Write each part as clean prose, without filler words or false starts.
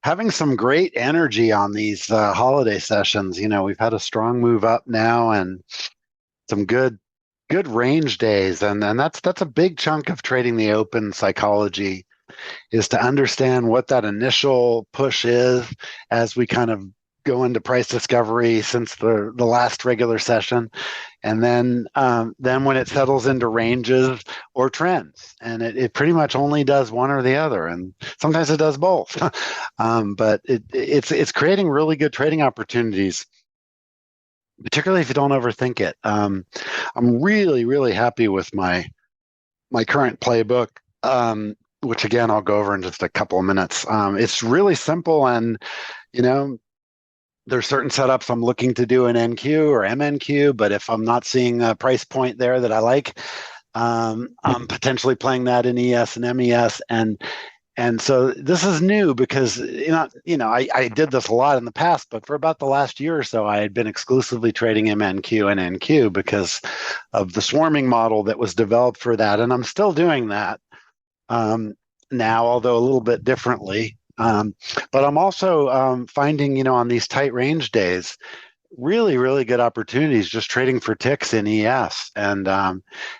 Having some great energy on these holiday sessions. We've had a strong move up now and some good range days, and that's a big chunk of trading the open psychology is to understand what that initial push is as we kind of go into price discovery since the last regular session, and then when it settles into ranges or trends, and it pretty much only does one or the other, and sometimes it does both. But it's creating really good trading opportunities, particularly if you don't overthink it. I'm really happy with my current playbook, which again I'll go over in just a couple of minutes. It's really simple, and you know there's certain setups I'm looking to do in NQ or MNQ, but if I'm not seeing a price point there that I like, I'm potentially playing that in ES and MES, and so this is new because I did this a lot in the past, but for about the last year or so, I had been exclusively trading MNQ and NQ because of the swarming model that was developed for that, and I'm still doing that now, although a little bit differently. But I'm also finding, on these tight range days, really good opportunities just trading for ticks in ES, and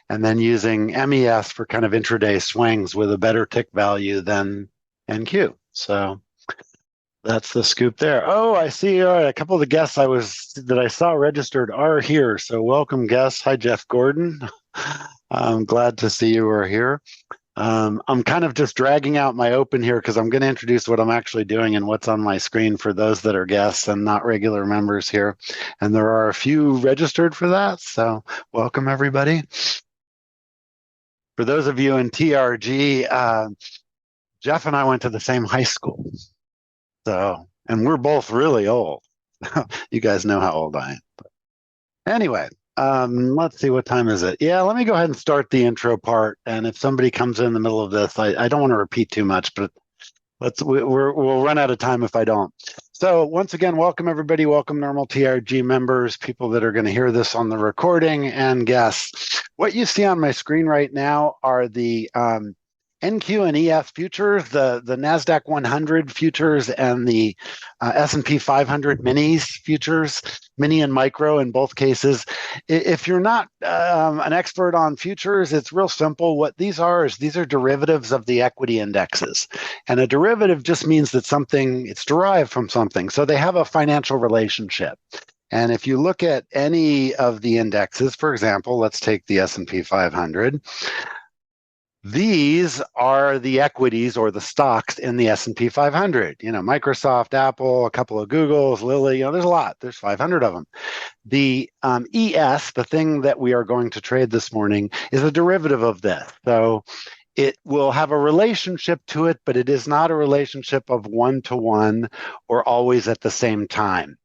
then using MES for kind of intraday swings with a better tick value than NQ. So that's the scoop there. Oh, I see a couple of the guests that I saw registered are here. So welcome, guests. Hi, Jeff Gordon. I'm glad to see you are here. I'm kind of just dragging out my open here because I'm going to introduce what I'm actually doing and what's on my screen for those that are guests and not regular members here. And there are a few registered for that. So welcome, everybody. For those of you in TRG, Jeff and I went to the same high school. And we're both really old. You guys know how old I am. But anyway, let's see, what time is it? Yeah, let me go ahead and start the intro part. And if somebody comes in the middle of this, I don't want to repeat too much, but we'll run out of time if I don't. So once again, welcome everybody. Welcome normal TRG members, people that are going to hear this on the recording, and guests. What you see on my screen right now are the NQ and EF futures, the NASDAQ 100 futures, and the S&P 500 minis futures, mini and micro in both cases. If you're not an expert on futures, it's real simple. What these are is these are derivatives of the equity indexes. And a derivative just means that it's derived from something. So they have a financial relationship. And if you look at any of the indexes, for example, let's take the S&P 500. These are the equities or the stocks in the S&P 500. Microsoft, Apple, a couple of Googles, Lilly. There's a lot. There's 500 of them. The ES, the thing that we are going to trade this morning, is a derivative of this. So it will have a relationship to it, but it is not a relationship of one-to-one or always at the same time.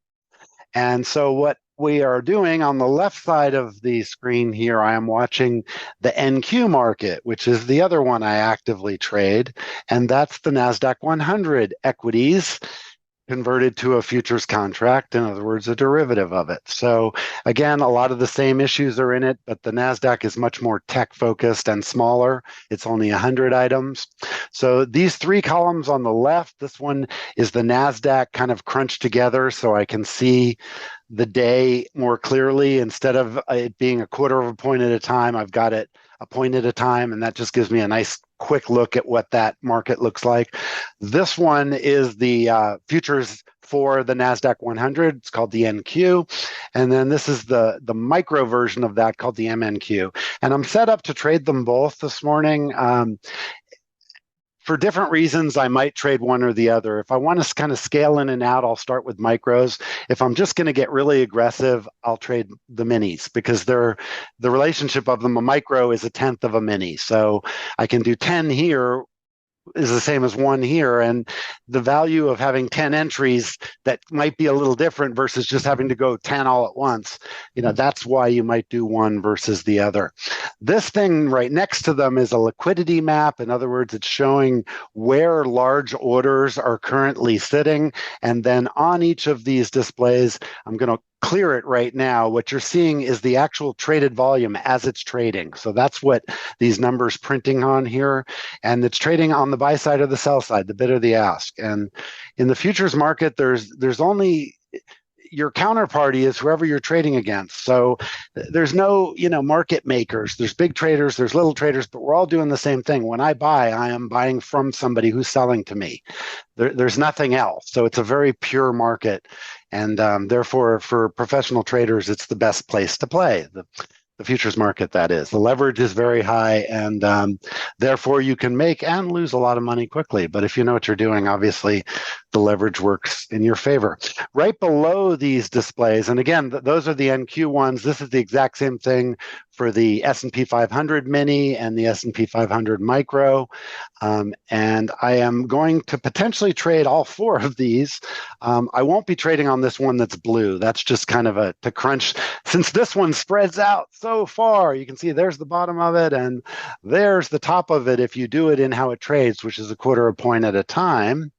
And so what we are doing on the left side of the screen here, I am watching the NQ market, which is the other one I actively trade, and that's the NASDAQ 100 equities converted to a futures contract, in other words, a derivative of it. So again, a lot of the same issues are in it, but the NASDAQ is much more tech focused and smaller. It's only 100 items. So these three columns on the left, this one is the NASDAQ kind of crunched together so I can see the day more clearly. Instead of it being a quarter of a point at a time, I've got it a point at a time, and that just gives me a nice quick look at what that market looks like. This one is the futures for the NASDAQ 100. It's called the NQ. And then this is the micro version of that called the MNQ. And I'm set up to trade them both this morning. For different reasons, I might trade one or the other. If I want to kind of scale in and out, I'll start with micros. If I'm just going to get really aggressive, I'll trade the minis because the relationship of them, a micro is a tenth of a mini. So I can do 10 here is the same as one here. And the value of having 10 entries that might be a little different versus just having to go 10 all at once, that's why you might do one versus the other. This thing right next to them is a liquidity map. In other words, it's showing where large orders are currently sitting. And then on each of these displays, I'm going to clear it right now. What you're seeing is the actual traded volume as it's trading. So that's what these numbers printing on here. And it's trading on the buy side or the sell side, the bid or the ask. risk. And in the futures market, there's only your counterparty is whoever you're trading against. So there's no, market makers. There's big traders, there's little traders, but we're all doing the same thing. When I buy, I am buying from somebody who's selling to me. There's nothing else. So it's a very pure market. And therefore, for professional traders, it's the best place to play. The futures market, that is. The leverage is very high, and therefore you can make and lose a lot of money quickly. But if you know what you're doing, obviously the leverage works in your favor. Right below these displays, and again, those are the NQ ones. This is the exact same thing for the S&P 500 mini and the S&P 500 micro. And I am going to potentially trade all four of these. I won't be trading on this one that's blue. That's just kind of to crunch. Since this one spreads out so far, you can see there's the bottom of it and there's the top of it if you do it in how it trades, which is a quarter a point at a time.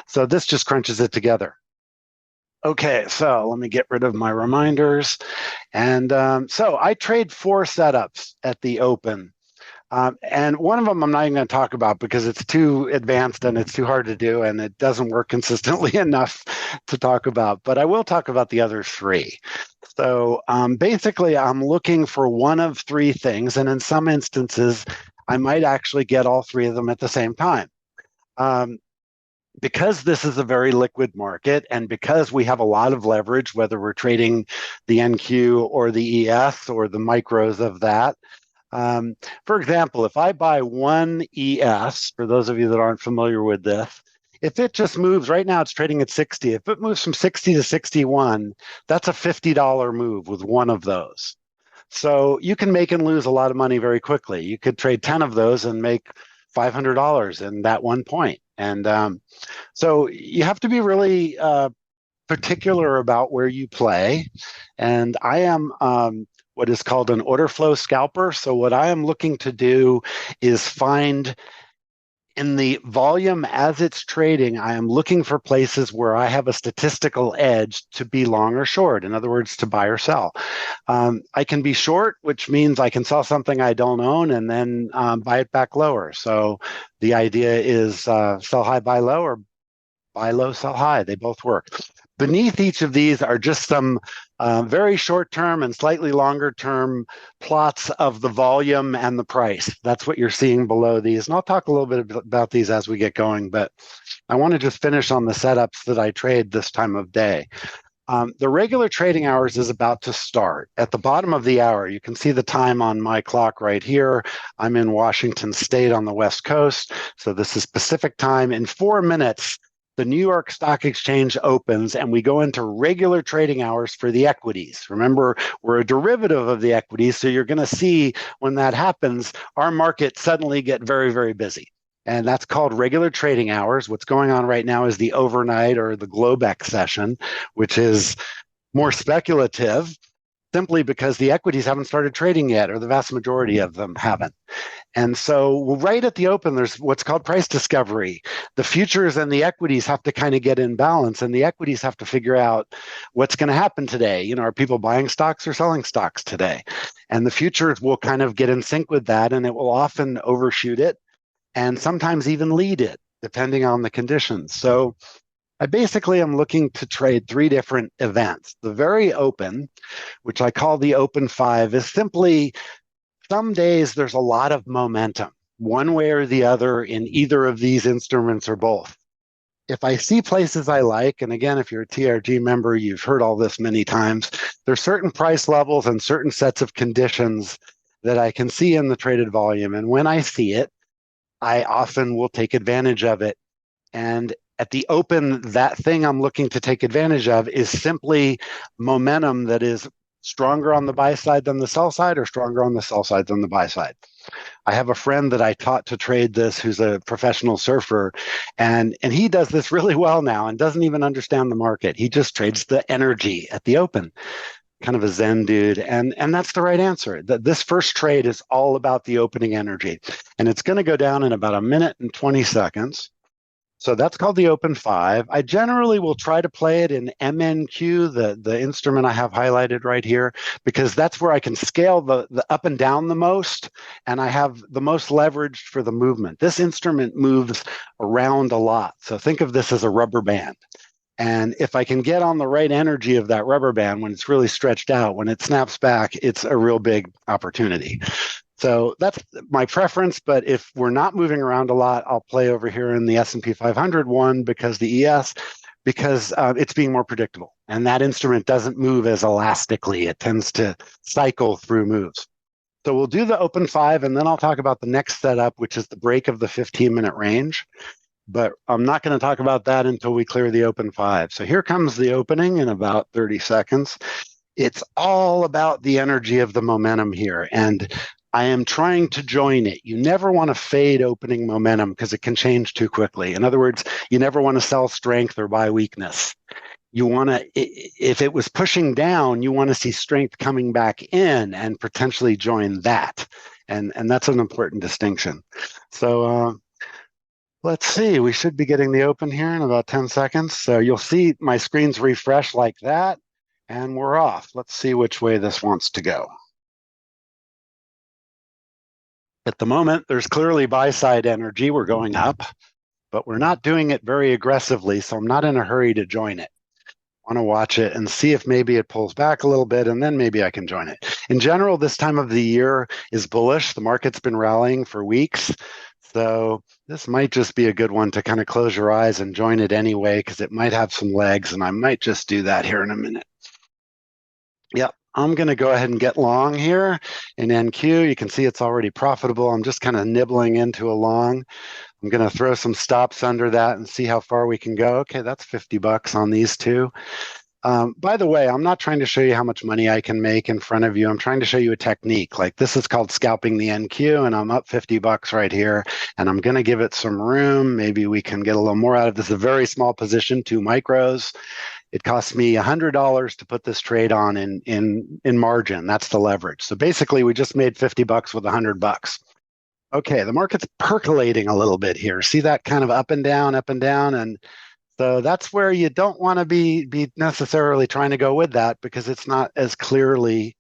So this just crunches it together. Okay, so let me get rid of my reminders. And so I trade 4 setups at the open. And one of them I'm not even going to talk about because it's too advanced and it's too hard to do and it doesn't work consistently enough to talk about. But I will talk about the other 3. So basically, I'm looking for one of 3 things. And in some instances, I might actually get all 3 of them at the same time. Because this is a very liquid market and because we have a lot of leverage, whether we're trading the NQ or the ES or the micros of that. For example, if I buy one ES, for those of you that aren't familiar with this, if it just moves, right now it's trading at 60. If it moves from 60 to 61, that's a $50 move with one of those. So you can make and lose a lot of money very quickly. You could trade 10 of those and make $500 in that one point. And so you have to be really particular about where you play. And I am what is called an order flow scalper. So what I am looking to do is find in the volume as it's trading, I am looking for places where I have a statistical edge to be long or short. In other words, to buy or sell. I can be short, which means I can sell something I don't own and then buy it back lower. So the idea is sell high, buy low, or buy low, sell high. They both work. Beneath each of these are just some very short-term and slightly longer-term plots of the volume and the price. That's what you're seeing below these. And I'll talk a little bit about these as we get going, but I want to just finish on the setups that I trade this time of day. The regular trading hours is about to start. At the bottom of the hour, you can see the time on my clock right here. I'm in Washington State on the West Coast, so this is Pacific time. In 4 minutes, the New York Stock Exchange opens and we go into regular trading hours for the equities. Remember, we're a derivative of the equities, so you're going to see when that happens, our market suddenly get very, very busy. And that's called regular trading hours. What's going on right now is the overnight or the Globex session, which is more speculative, simply because the equities haven't started trading yet, or the vast majority of them haven't. And so right at the open, there's what's called price discovery. The futures and the equities have to kind of get in balance, and the equities have to figure out what's going to happen today. Are people buying stocks or selling stocks today? And the futures will kind of get in sync with that, and it will often overshoot it and sometimes even lead it, depending on the conditions. So I basically am looking to trade 3 different events. The very open, which I call the open 5, is simply some days there's a lot of momentum, one way or the other in either of these instruments or both. If I see places I like, and again, if you're a TRG member, you've heard all this many times, there's certain price levels and certain sets of conditions that I can see in the traded volume. And when I see it, I often will take advantage of it. And at the open, that thing I'm looking to take advantage of is simply momentum that is stronger on the buy side than the sell side, or stronger on the sell side than the buy side. I have a friend that I taught to trade this who's a professional surfer, and he does this really well now and doesn't even understand the market. He just trades the energy at the open. Kind of a Zen dude. And that's the right answer. This first trade is all about the opening energy. And it's going to go down in about 1 minute and 20 seconds. So that's called the Open 5. I generally will try to play it in MNQ, the instrument I have highlighted right here, because that's where I can scale the up and down the most, and I have the most leverage for the movement. This instrument moves around a lot. So think of this as a rubber band. And if I can get on the right energy of that rubber band when it's really stretched out, when it snaps back, it's a real big opportunity. So that's my preference. But if we're not moving around a lot, I'll play over here in the S&P 500 one because the ES, because it's being more predictable. And that instrument doesn't move as elastically. It tends to cycle through moves. So we'll do the Open 5, and then I'll talk about the next setup, which is the break of the 15-minute range. But I'm not going to talk about that until we clear the Open 5. So here comes the opening in about 30 seconds. It's all about the energy of the momentum here. And I am trying to join it. You never want to fade opening momentum because it can change too quickly. In other words, you never want to sell strength or buy weakness. You want to, if it was pushing down, you want to see strength coming back in and potentially join that. And that's an important distinction. So let's see, we should be getting the open here in about 10 seconds. So you'll see my screen's refresh like that, and we're off. Let's see which way this wants to go. At the moment, there's clearly buy-side energy. We're going up, but we're not doing it very aggressively, so I'm not in a hurry to join it. I want to watch it and see if maybe it pulls back a little bit, and then maybe I can join it. In general, this time of the year is bullish. The market's been rallying for weeks. So this might just be a good one to kind of close your eyes and join it anyway, because it might have some legs, and I might just do that here in a minute. Yep, I'm going to go ahead and get long here in NQ. You can see it's already profitable. I'm just kind of nibbling into a long. I'm going to throw some stops under that and see how far we can go. Okay, that's $50 on these two. By the way, I'm not trying to show you how much money I can make in front of you. I'm trying to show you a technique. Like this is called scalping the NQ, and I'm up $50 right here, and I'm going to give it some room. Maybe we can get a little more out of this. A very small position, 2 micros. It cost me $100 to put this trade on in margin. That's the leverage. So basically, we just made $50 with $100. Okay, the market's percolating a little bit here. See that kind of up and down, and so that's where you don't want to be necessarily trying to go with that, because it's not as clearly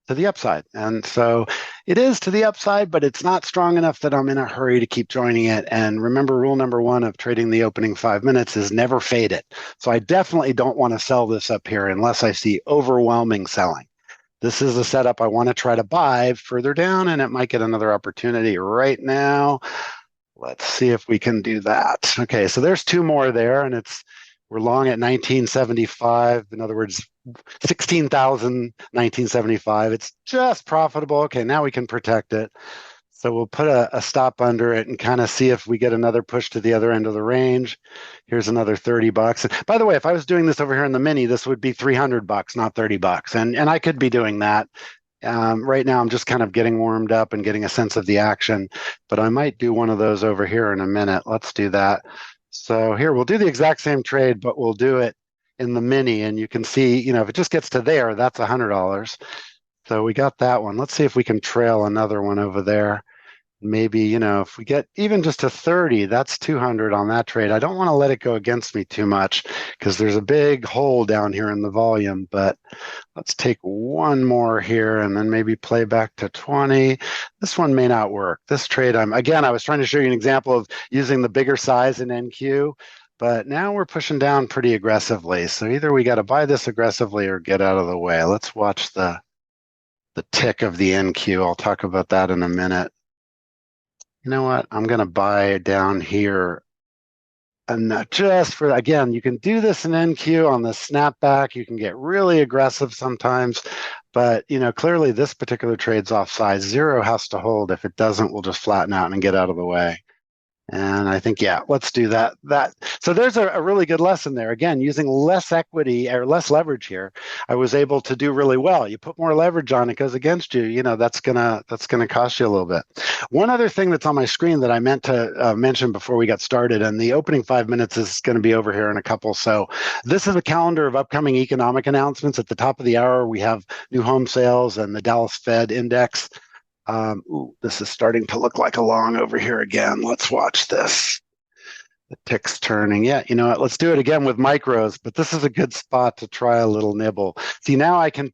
to the upside. And so it is to the upside, but it's not strong enough that I'm in a hurry to keep joining it. And remember, rule number 1 of trading the opening 5 minutes is never fade it. So I definitely don't want to sell this up here unless I see overwhelming selling. This is a setup I want to try to buy further down, and it might get another opportunity right now. Let's see if we can do that. Okay, so there's 2 more there, and we're long at 1975. In other words, 16,1975. It's just profitable. Okay, now we can protect it. So we'll put a stop under it and kind of see if we get another push to the other end of the range. Here's another $30. And by the way, if I was doing this over here in the mini, this would be $300, not $30. And I could be doing that. Right now, I'm just kind of getting warmed up and getting a sense of the action, but I might do one of those over here in a minute. Let's do that. So here, we'll do the exact same trade, but we'll do it in the mini, and you can see, if it just gets to there, that's $100. So we got that one. Let's see if we can trail another one over there. Maybe, if we get even just to 30, that's 200 on that trade. I don't want to let it go against me too much because there's a big hole down here in the volume, but let's take one more here and then maybe play back to 20. This one may not work. This trade, I was trying to show you an example of using the bigger size in NQ, but now we're pushing down pretty aggressively. So either we got to buy this aggressively or get out of the way. Let's watch the tick of the NQ. I'll talk about that in a minute. You know what? I'm going to buy down here. And just for, again, you can do this in NQ on the snapback. You can get really aggressive sometimes. But, clearly this particular trade's offside. 0 has to hold. If it doesn't, we'll just flatten out and get out of the way. And I think, yeah, let's do that. So there's a really good lesson there. Again, using less equity or less leverage here, I was able to do really well. You put more leverage on, it goes against you. That's gonna cost you a little bit. One other thing that's on my screen that I meant to mention before we got started, and the opening 5 minutes is going to be over here in a couple. So this is a calendar of upcoming economic announcements. At the top of the hour, we have new home sales and the Dallas Fed index. This is starting to look like a long over here again. Let's watch this. The tick's turning. Yeah, you know what? Let's do it again with micros, but this is a good spot to try a little nibble. See, now I can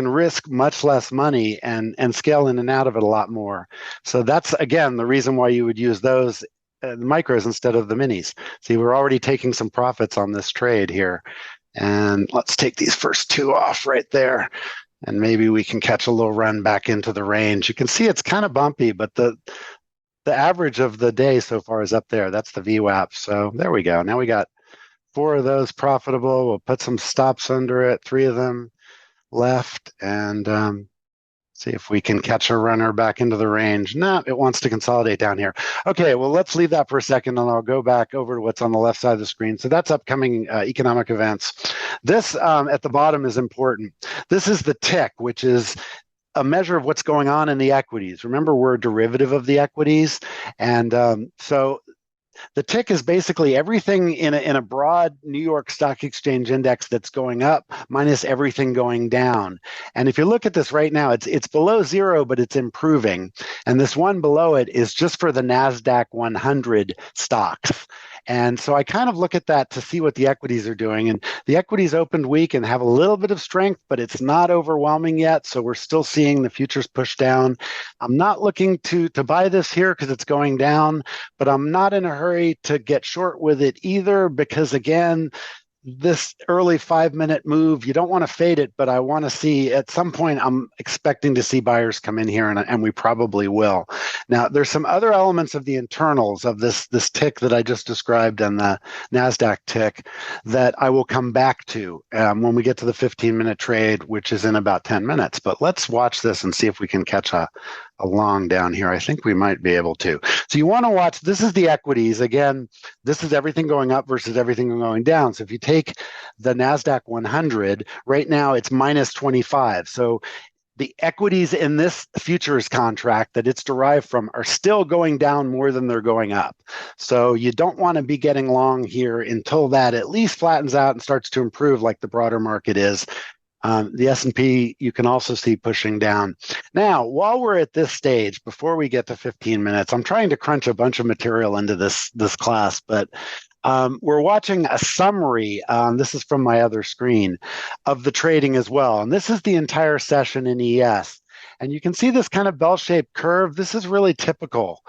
risk much less money and scale in and out of it a lot more. So that's again the reason why you would use those micros instead of the minis. See, we're already taking some profits on this trade here. And let's take these first two off right there. And maybe we can catch a little run back into the range. You can see it's kind of bumpy, but the average of the day so far is up there. That's the VWAP. So there we go. Now we got 4 of those profitable. We'll put some stops under it, 3 of them left, and see if we can catch a runner back into the range. No, it wants to consolidate down here. Okay, well, let's leave that for a second, and I'll go back over to what's on the left side of the screen. So that's upcoming economic events. This at the bottom is important. This is the tick, which is a measure of what's going on in the equities. Remember, we're a derivative of the equities. And so the tick is basically everything in a broad New York Stock Exchange index that's going up minus everything going down. And if you look at this right now, it's below 0, but it's improving. And this one below it is just for the NASDAQ 100 stocks. And so I kind of look at that to see what the equities are doing. And the equities opened weak and have a little bit of strength, but it's not overwhelming yet. So we're still seeing the futures push down. I'm not looking to buy this here because it's going down, but I'm not in a hurry to get short with it either because, again, this early 5-minute move, you don't want to fade it, but I want to see at some point, I'm expecting to see buyers come in here, and we probably will. Now, there's some other elements of the internals of this tick that I just described and the NASDAQ tick that I will come back to when we get to the 15-minute trade, which is in about 10 minutes. But let's watch this and see if we can catch a long down here. I think we might be able to. So you want to watch, this is the equities. Again, this is everything going up versus everything going down. So if you take the NASDAQ 100, right now it's minus 25. So the equities in this futures contract that it's derived from are still going down more than they're going up. So you don't want to be getting long here until that at least flattens out and starts to improve like the broader market is. The S&P, you can also see pushing down. Now, while we're at this stage, before we get to 15 minutes, I'm trying to crunch a bunch of material into this class, but we're watching a summary. This is from my other screen of the trading as well. And this is the entire session in ES. And you can see this kind of bell-shaped curve. This is really typical.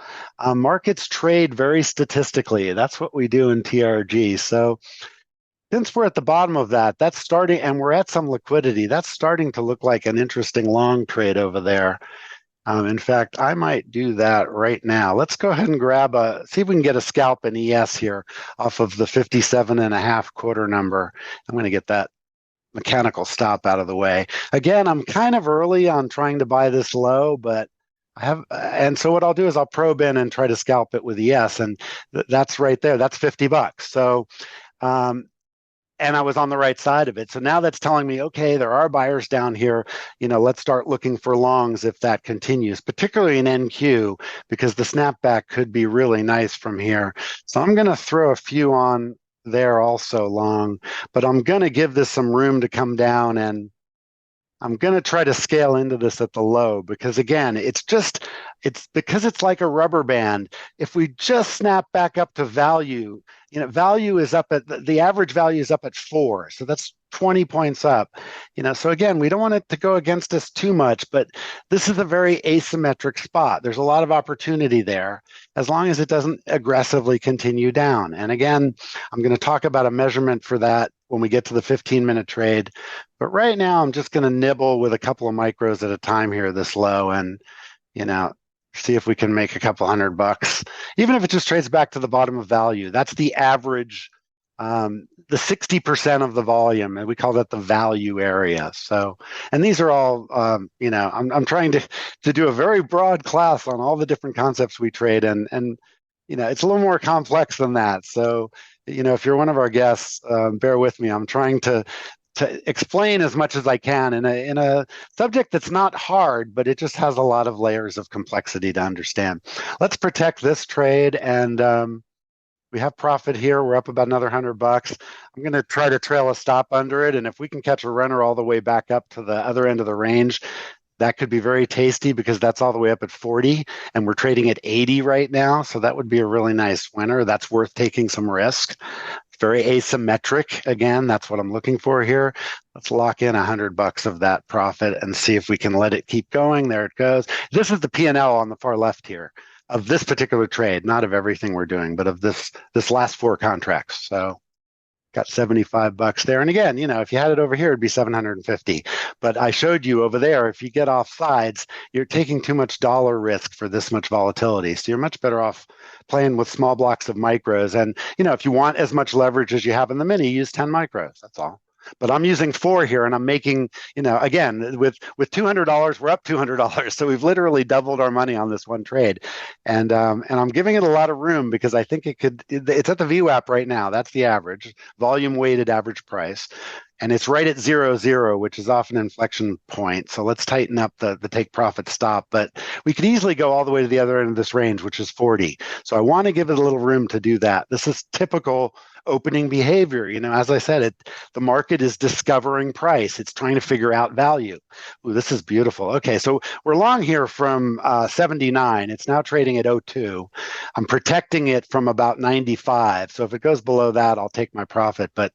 Markets trade very statistically. That's what we do in TRG. So since we're at the bottom of that, that's starting, and we're at some liquidity, that's starting to look like an interesting long trade over there. In fact, I might do that right now. Let's go ahead and see if we can get a scalp in ES here off of the 57.5 quarter number. I'm going to get that mechanical stop out of the way. Again, I'm kind of early on trying to buy this low, but and so what I'll do is I'll probe in and try to scalp it with ES, and that's right there. That's $50. So, and I was on the right side of it. So now that's telling me, okay, there are buyers down here. Let's start looking for longs if that continues, particularly in NQ, because the snapback could be really nice from here. So I'm going to throw a few on there also long, but I'm going to give this some room to come down, and I'm going to try to scale into this at the low because, again, it's because it's like a rubber band. If we just snap back up to value, value is up at the average value is up at 4. So that's 20 points up. So again, we don't want it to go against us too much, but this is a very asymmetric spot. There's a lot of opportunity there as long as it doesn't aggressively continue down. And again, I'm going to talk about a measurement for that when we get to the 15-minute trade. But right now, I'm just going to nibble with a couple of micros at a time here this low and, see if we can make a couple $100, even if it just trades back to the bottom of value. That's the average, the 60% of the volume, and we call that the value area. So, and these are all, I'm trying to do a very broad class on all the different concepts we trade, and it's a little more complex than that. So, if you're one of our guests, bear with me. I'm trying to explain as much as I can in a subject that's not hard, but it just has a lot of layers of complexity to understand. Let's protect this trade, and we have profit here. We're up about another $100. I'm going to try to trail a stop under it, and if we can catch a runner all the way back up to the other end of the range, That could be very tasty because that's all the way up at 40 and we're trading at 80 right now. So that would be a really nice winner. That's worth taking some risk. Very asymmetric. Again, that's what I'm looking for here. Let's lock in $100 of that profit and see if we can let it keep going. There it goes. This is the P&L on the far left here of this particular trade, not of everything we're doing, but of this last 4 contracts. So got $75 there. And again, if you had it over here, it'd be 750. But I showed you over there, if you get off sides, you're taking too much dollar risk for this much volatility. So you're much better off playing with small blocks of micros. And, if you want as much leverage as you have in the mini, use 10 micros. That's all. But I'm using 4 here, and I'm making, again, with $200, we're up $200. So we've literally doubled our money on this one trade, and I'm giving it a lot of room because I think it's at the VWAP right now. That's the average volume weighted average price. And it's right at 0.0, which is often an inflection point. So let's tighten up the take profit stop. But we could easily go all the way to the other end of this range, which is 40. So I want to give it a little room to do that. This is typical opening behavior. As I said, the market is discovering price. It's trying to figure out value. Ooh, this is beautiful. Okay, so we're long here from 79. It's now trading at 02. I'm protecting it from about 95. So if it goes below that, I'll take my profit. But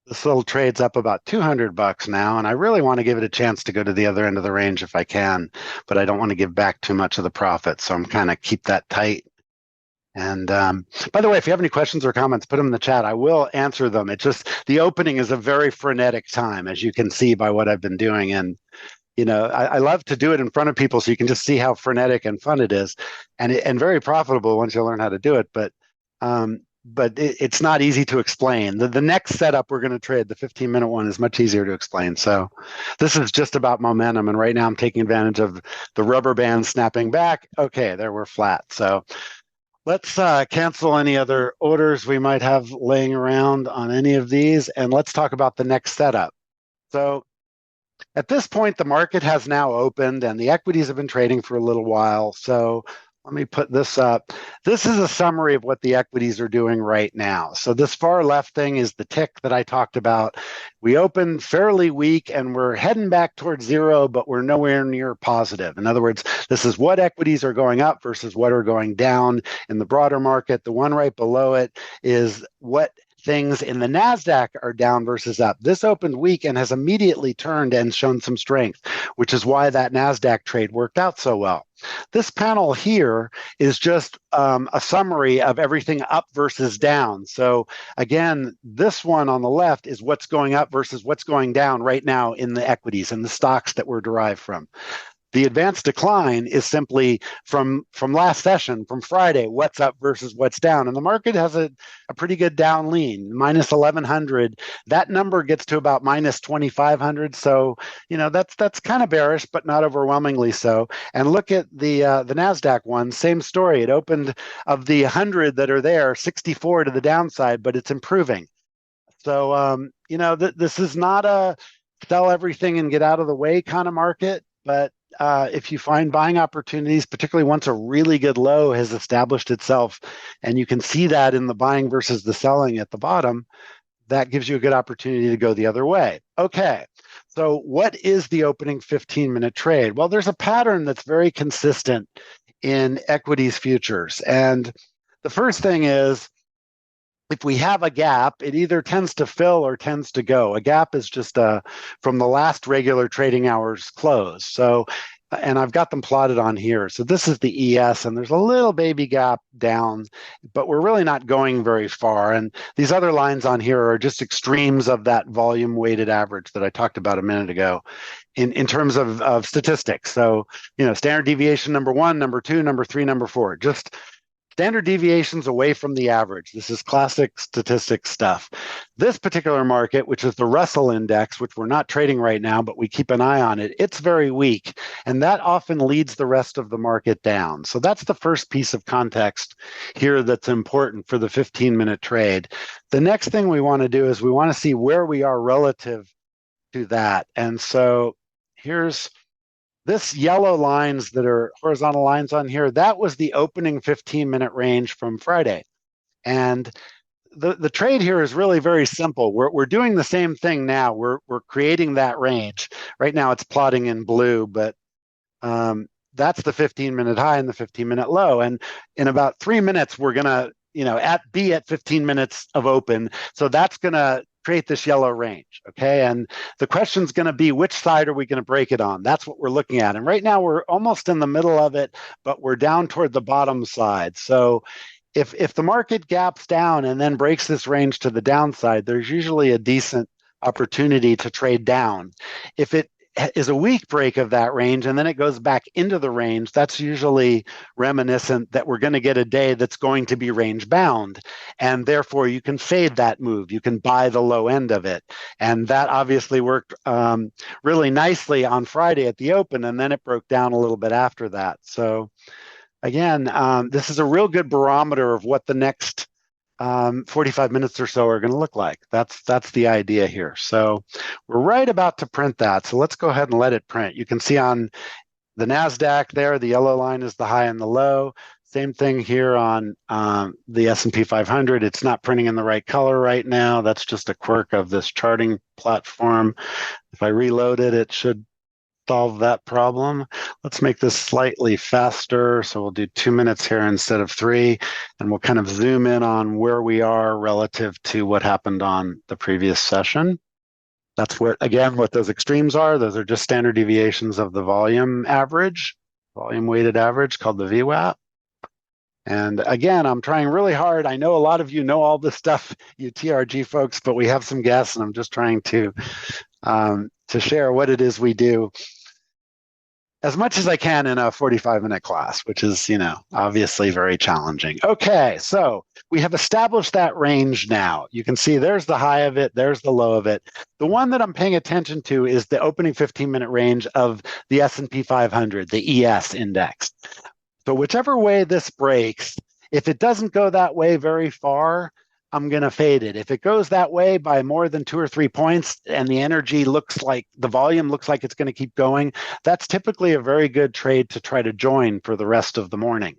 this little trade's up about $200 now, and I really want to give it a chance to go to the other end of the range if I can, but I don't want to give back too much of the profit, so I'm kind of keep that tight. And by the way, if you have any questions or comments, put them in the chat. I will answer them. It's just the opening is a very frenetic time, as you can see by what I've been doing. And I love to do it in front of people so you can just see how frenetic and fun it is, and very profitable once you learn how to do it. But it's not easy to explain. The next setup we're going to trade, the 15-minute one, is much easier to explain. So this is just about momentum. And right now I'm taking advantage of the rubber band snapping back. Okay, there we're flat. So let's cancel any other orders we might have laying around on any of these. And let's talk about the next setup. So at this point, the market has now opened and the equities have been trading for a little while. So let me put this up. This is a summary of what the equities are doing right now. So this far left thing is the tick that I talked about. We opened fairly weak and we're heading back towards 0, but we're nowhere near positive. In other words, this is what equities are going up versus what are going down in the broader market. The one right below it is what things in the NASDAQ are down versus up. This opened weak and has immediately turned and shown some strength, which is why that NASDAQ trade worked out so well. This panel here is just a summary of everything up versus down. So again, this one on the left is what's going up versus what's going down right now in the equities and the stocks that we're derived from. The advanced decline is simply from last session, from Friday, what's up versus what's down. And the market has a pretty good down lean, minus 1,100. That number gets to about minus 2,500. So, that's kind of bearish, but not overwhelmingly so. And look at the NASDAQ one, same story. It opened of the 100 that are there, 64 to the downside, but it's improving. So, this is not a sell everything and get out of the way kind of market, but if you find buying opportunities, particularly once a really good low has established itself, and you can see that in the buying versus the selling at the bottom, that gives you a good opportunity to go the other way. Okay, so what is the opening 15-minute trade? Well, there's a pattern that's very consistent in equities futures. And the first thing is, if we have a gap, it either tends to fill or tends to go. A gap is just from the last regular trading hours close. So, and I've got them plotted on here. So this is the ES, and there's a little baby gap down, but we're really not going very far. And these other lines on here are just extremes of that volume weighted average that I talked about a minute ago in terms of statistics. So, standard deviation number 1, number 2, number 3, number 4, just standard deviations away from the average. This is classic statistics stuff. This particular market, which is the Russell index, which we're not trading right now, but we keep an eye on it, it's very weak. And that often leads the rest of the market down. So that's the first piece of context here that's important for the 15-minute trade. The next thing we want to do is we want to see where we are relative to that. And so here's this yellow lines that are horizontal lines on here, that was the opening 15-minute range from Friday. And the trade here is really very simple. We're doing the same thing now. We're creating that range. Right now it's plotting in blue, but that's the 15-minute high and the 15-minute low. And in about 3 minutes, we're gonna, be at 15 minutes of open. So that's gonna create this yellow range. Okay. And the question's gonna be, which side are we gonna break it on? That's what we're looking at. And right now we're almost in the middle of it, but we're down toward the bottom side. So if the market gaps down and then breaks this range to the downside, there's usually a decent opportunity to trade down. If it is a weak break of that range and then it goes back into the range, that's usually reminiscent that we're going to get a day that's going to be range bound. And therefore, you can fade that move. You can buy the low end of it. And that obviously worked really nicely on Friday at the open, and then it broke down a little bit after that. So again, this is a real good barometer of what the next 45 minutes or so are going to look like. That's the idea here. So we're right about to print that. So let's go ahead and let it print. You can see on the NASDAQ there, the yellow line is the high and the low. Same thing here on the S&P 500. It's not printing in the right color right now. That's just a quirk of this charting platform. If I reload it, it should solve that problem. Let's make this slightly faster. So we'll do 2 minutes here instead of 3, and we'll kind of zoom in on where we are relative to what happened on the previous session. That's what those extremes are. Those are just standard deviations of the volume average, volume weighted average, called the VWAP. And again, I'm trying really hard. I know a lot of you know all this stuff, you TRG folks, but we have some guests, and I'm just trying to share what it is we do as much as I can in a 45-minute class, which is, obviously very challenging. Okay, so we have established that range now. You can see there's the high of it, there's the low of it. The one that I'm paying attention to is the opening 15-minute range of the S&P 500, the ES index. So whichever way this breaks, if it doesn't go that way very far, I'm going to fade it. If it goes that way by more than 2 or 3 points and the volume looks like it's going to keep going, that's typically a very good trade to try to join for the rest of the morning.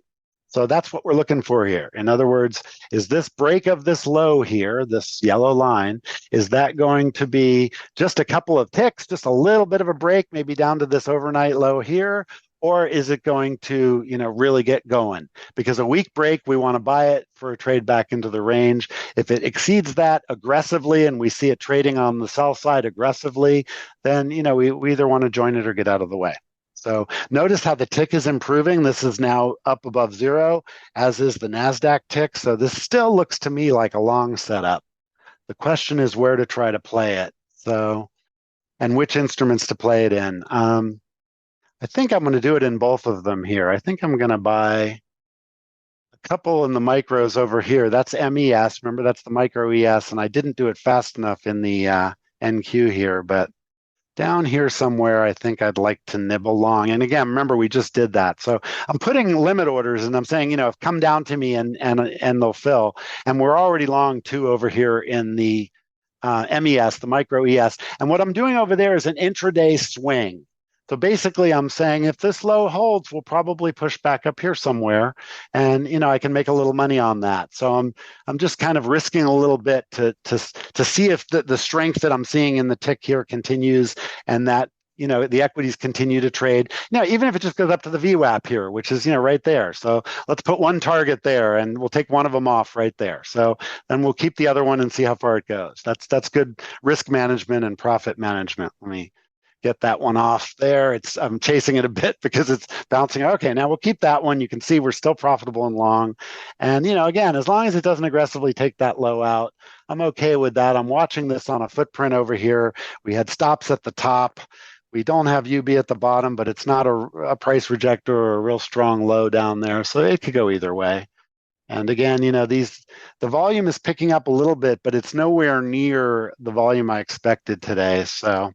So that's what we're looking for here. In other words, is this break of this low here, this yellow line, is that going to be just a couple of ticks, just a little bit of a break, maybe down to this overnight low here? Or is it going to, really get going? Because a weak break, we want to buy it for a trade back into the range. If it exceeds that aggressively and we see it trading on the sell side aggressively, then, we either want to join it or get out of the way. So notice how the tick is improving. This is now up above 0, as is the NASDAQ tick. So this still looks to me like a long setup. The question is where to try to play it. So, and which instruments to play it in. I think I'm going to do it in both of them here. I think I'm going to buy a couple in the micros over here. That's MES. Remember, that's the micro ES, and I didn't do it fast enough in the NQ here, but down here somewhere, I think I'd like to nibble long. And again, remember, we just did that. So I'm putting limit orders, and I'm saying, come down to me and they'll fill. And we're already long 2 over here in the MES, the micro ES. And what I'm doing over there is an intraday swing. So basically, I'm saying if this low holds, we'll probably push back up here somewhere, and I can make a little money on that. So I'm just kind of risking a little bit to see if the strength that I'm seeing in the tick here continues, and that the equities continue to trade. Even if it just goes up to the VWAP here, which is right there. So let's put one target there, and we'll take one of them off right there. So then we'll keep the other one and see how far it goes. That's good risk management and profit management. Let me get that one off there. I'm chasing it a bit because it's bouncing. Okay, now we'll keep that one. You can see we're still profitable and long. And, again, as long as it doesn't aggressively take that low out, I'm okay with that. I'm watching this on a footprint over here. We had stops at the top. We don't have UB at the bottom, but it's not a price rejector or a real strong low down there. So it could go either way. And again, the volume is picking up a little bit, but it's nowhere near the volume I expected today. So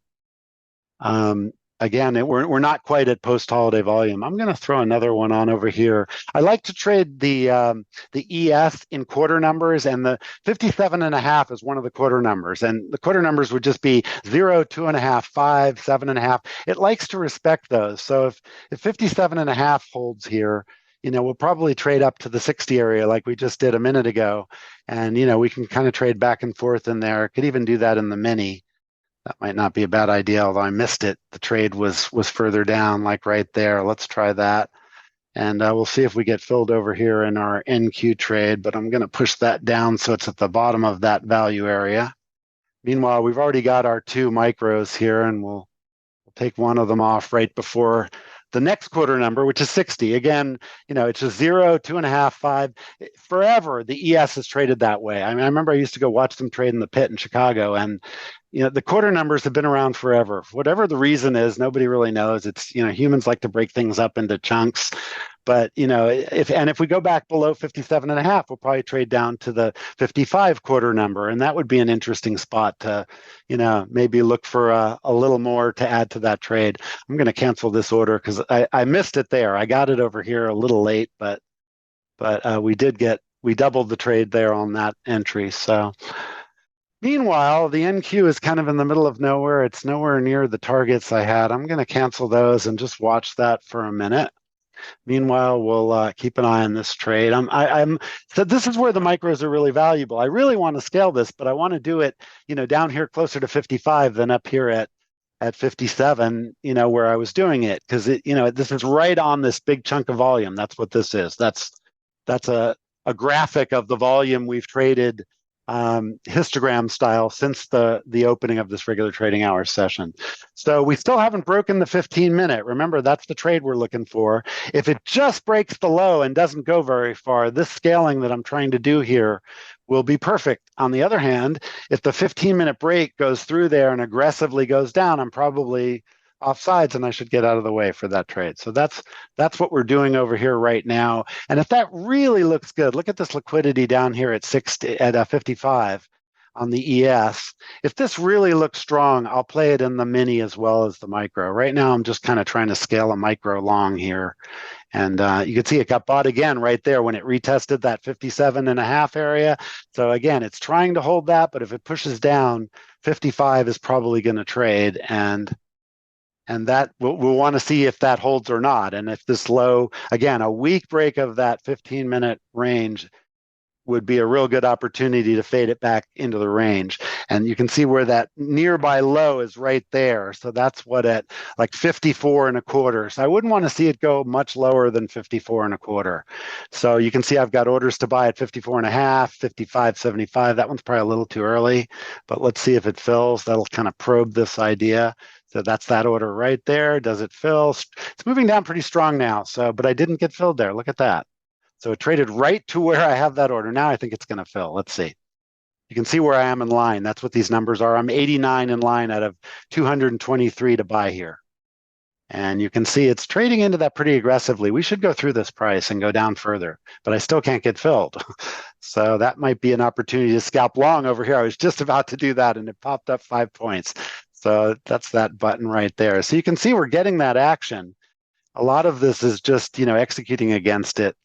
again, we're not quite at post-holiday volume. I'm going to throw another one on over here. I like to trade the ES in quarter numbers, and the 57.5 is one of the quarter numbers. And the quarter numbers would just be 0, 2.5, 5, 7.5. It likes to respect those. So if 57.5 holds here, we'll probably trade up to the 60 area like we just did a minute ago. And, we can kind of trade back and forth in there. Could even do that in the mini. That might not be a bad idea, although I missed it. The trade was further down, like right there. Let's try that. And we'll see if we get filled over here in our NQ trade, but I'm going to push that down so it's at the bottom of that value area. Meanwhile, we've already got our 2 micros here, and we'll take one of them off right before the next quarter number, which is 60. Again, it's just 0, 2.5, 5. Forever, the ES is traded that way. I mean, I remember I used to go watch them trade in the pit in Chicago, and the quarter numbers have been around forever. Whatever the reason is, nobody really knows. It's, humans like to break things up into chunks. But, if we go back below 57.5, we'll probably trade down to the 55 quarter number. And that would be an interesting spot to, maybe look for a little more to add to that trade. I'm going to cancel this order because I missed it there. I got it over here a little late, but we doubled the trade there on that entry. So meanwhile, the NQ is kind of in the middle of nowhere. It's nowhere near the targets I had. I'm going to cancel those and just watch that for a minute. Meanwhile, we'll keep an eye on this trade. So this is where the micros are really valuable. I really want to scale this, but I want to do it, down here closer to 55 than up here at 57, where I was doing it, because this is right on this big chunk of volume. That's what this is. That's a graphic of the volume we've traded histogram style since the opening of this regular trading hours session. So we still haven't broken the 15-minute. Remember, that's the trade we're looking for. If it just breaks the low and doesn't go very far, this scaling that I'm trying to do here will be perfect. On the other hand, if the 15-minute break goes through there and aggressively goes down, I'm probably offsides and I should get out of the way for that trade. So that's what we're doing over here right now. And if that really looks good, look at this liquidity down here at 55 on the ES. If this really looks strong, I'll play it in the mini as well as the micro. Right now, I'm just kind of trying to scale a micro long here. And you can see it got bought again right there when it retested that 57.5 area. So again, it's trying to hold that, but if it pushes down, 55 is probably going to trade. And that we'll want to see if that holds or not. And if this low, again, a weak break of that 15-minute range would be a real good opportunity to fade it back into the range. And you can see where that nearby low is right there. So that's what at like 54.25. So I wouldn't want to see it go much lower than 54.25. So you can see I've got orders to buy at 54.5, 55.75. That one's probably a little too early, but let's see if it fills. That'll kind of probe this idea. So that's that order right there. Does it fill? It's moving down pretty strong now. But I didn't get filled there. Look at that. So it traded right to where I have that order. Now I think it's going to fill. Let's see. You can see where I am in line. That's what these numbers are. I'm 89 in line out of 223 to buy here. And you can see it's trading into that pretty aggressively. We should go through this price and go down further, but I still can't get filled. So that might be an opportunity to scalp long over here. I was just about to do that and it popped up 5 points. So that's that button right there. So you can see we're getting that action. A lot of this is just, executing against it,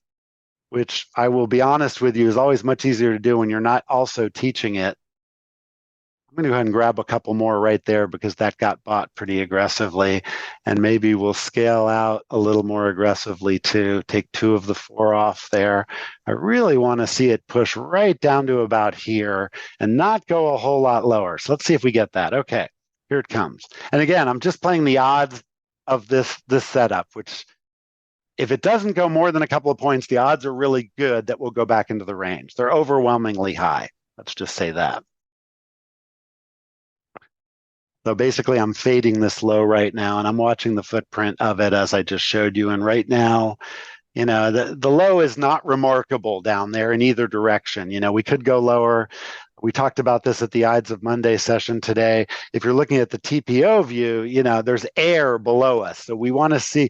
which I will be honest with you is always much easier to do when you're not also teaching it. I'm going to go ahead and grab a couple more right there because that got bought pretty aggressively. And maybe we'll scale out a little more aggressively too. Take 2 of the 4 off there. I really want to see it push right down to about here and not go a whole lot lower. So let's see if we get that. Okay. Here it comes. And again, I'm just playing the odds of this setup, which if it doesn't go more than a couple of points, the odds are really good that we'll go back into the range. They're overwhelmingly high. Let's just say that. So basically, I'm fading this low right now, and I'm watching the footprint of it as I just showed you. And right now, the low is not remarkable down there in either direction. We could go lower. We talked about this at the Ides of Monday session today. If you're looking at the TPO view, there's air below us. So we want to see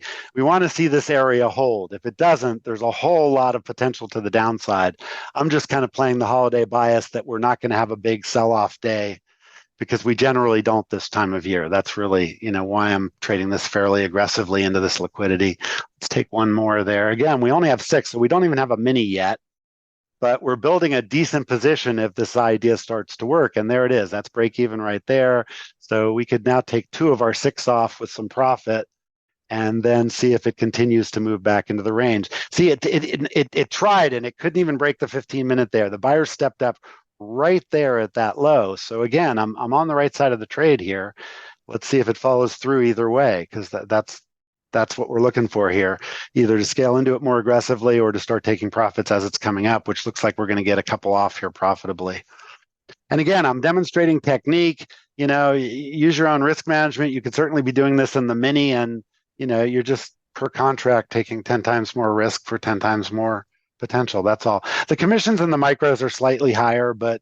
this area hold. If it doesn't, there's a whole lot of potential to the downside. I'm just kind of playing the holiday bias that we're not going to have a big sell-off day because we generally don't this time of year. That's really, why I'm trading this fairly aggressively into this liquidity. Let's take one more there. Again, we only have 6, so we don't even have a mini yet. But we're building a decent position if this idea starts to work. And there it is. That's break even right there. So we could now take 2 of our 6 off with some profit and then see if it continues to move back into the range. See, it tried, and it couldn't even break the 15-minute there. The buyer stepped up right there at that low. So again, I'm on the right side of the trade here. Let's see if it follows through either way, because that's what we're looking for here, either to scale into it more aggressively or to start taking profits as it's coming up, which looks like we're going to get a couple off here profitably. And again, I'm demonstrating technique. Use your own risk management. You could certainly be doing this in the mini, and you're just per contract taking 10 times more risk for 10 times more potential. That's all. The commissions in the micros are slightly higher, but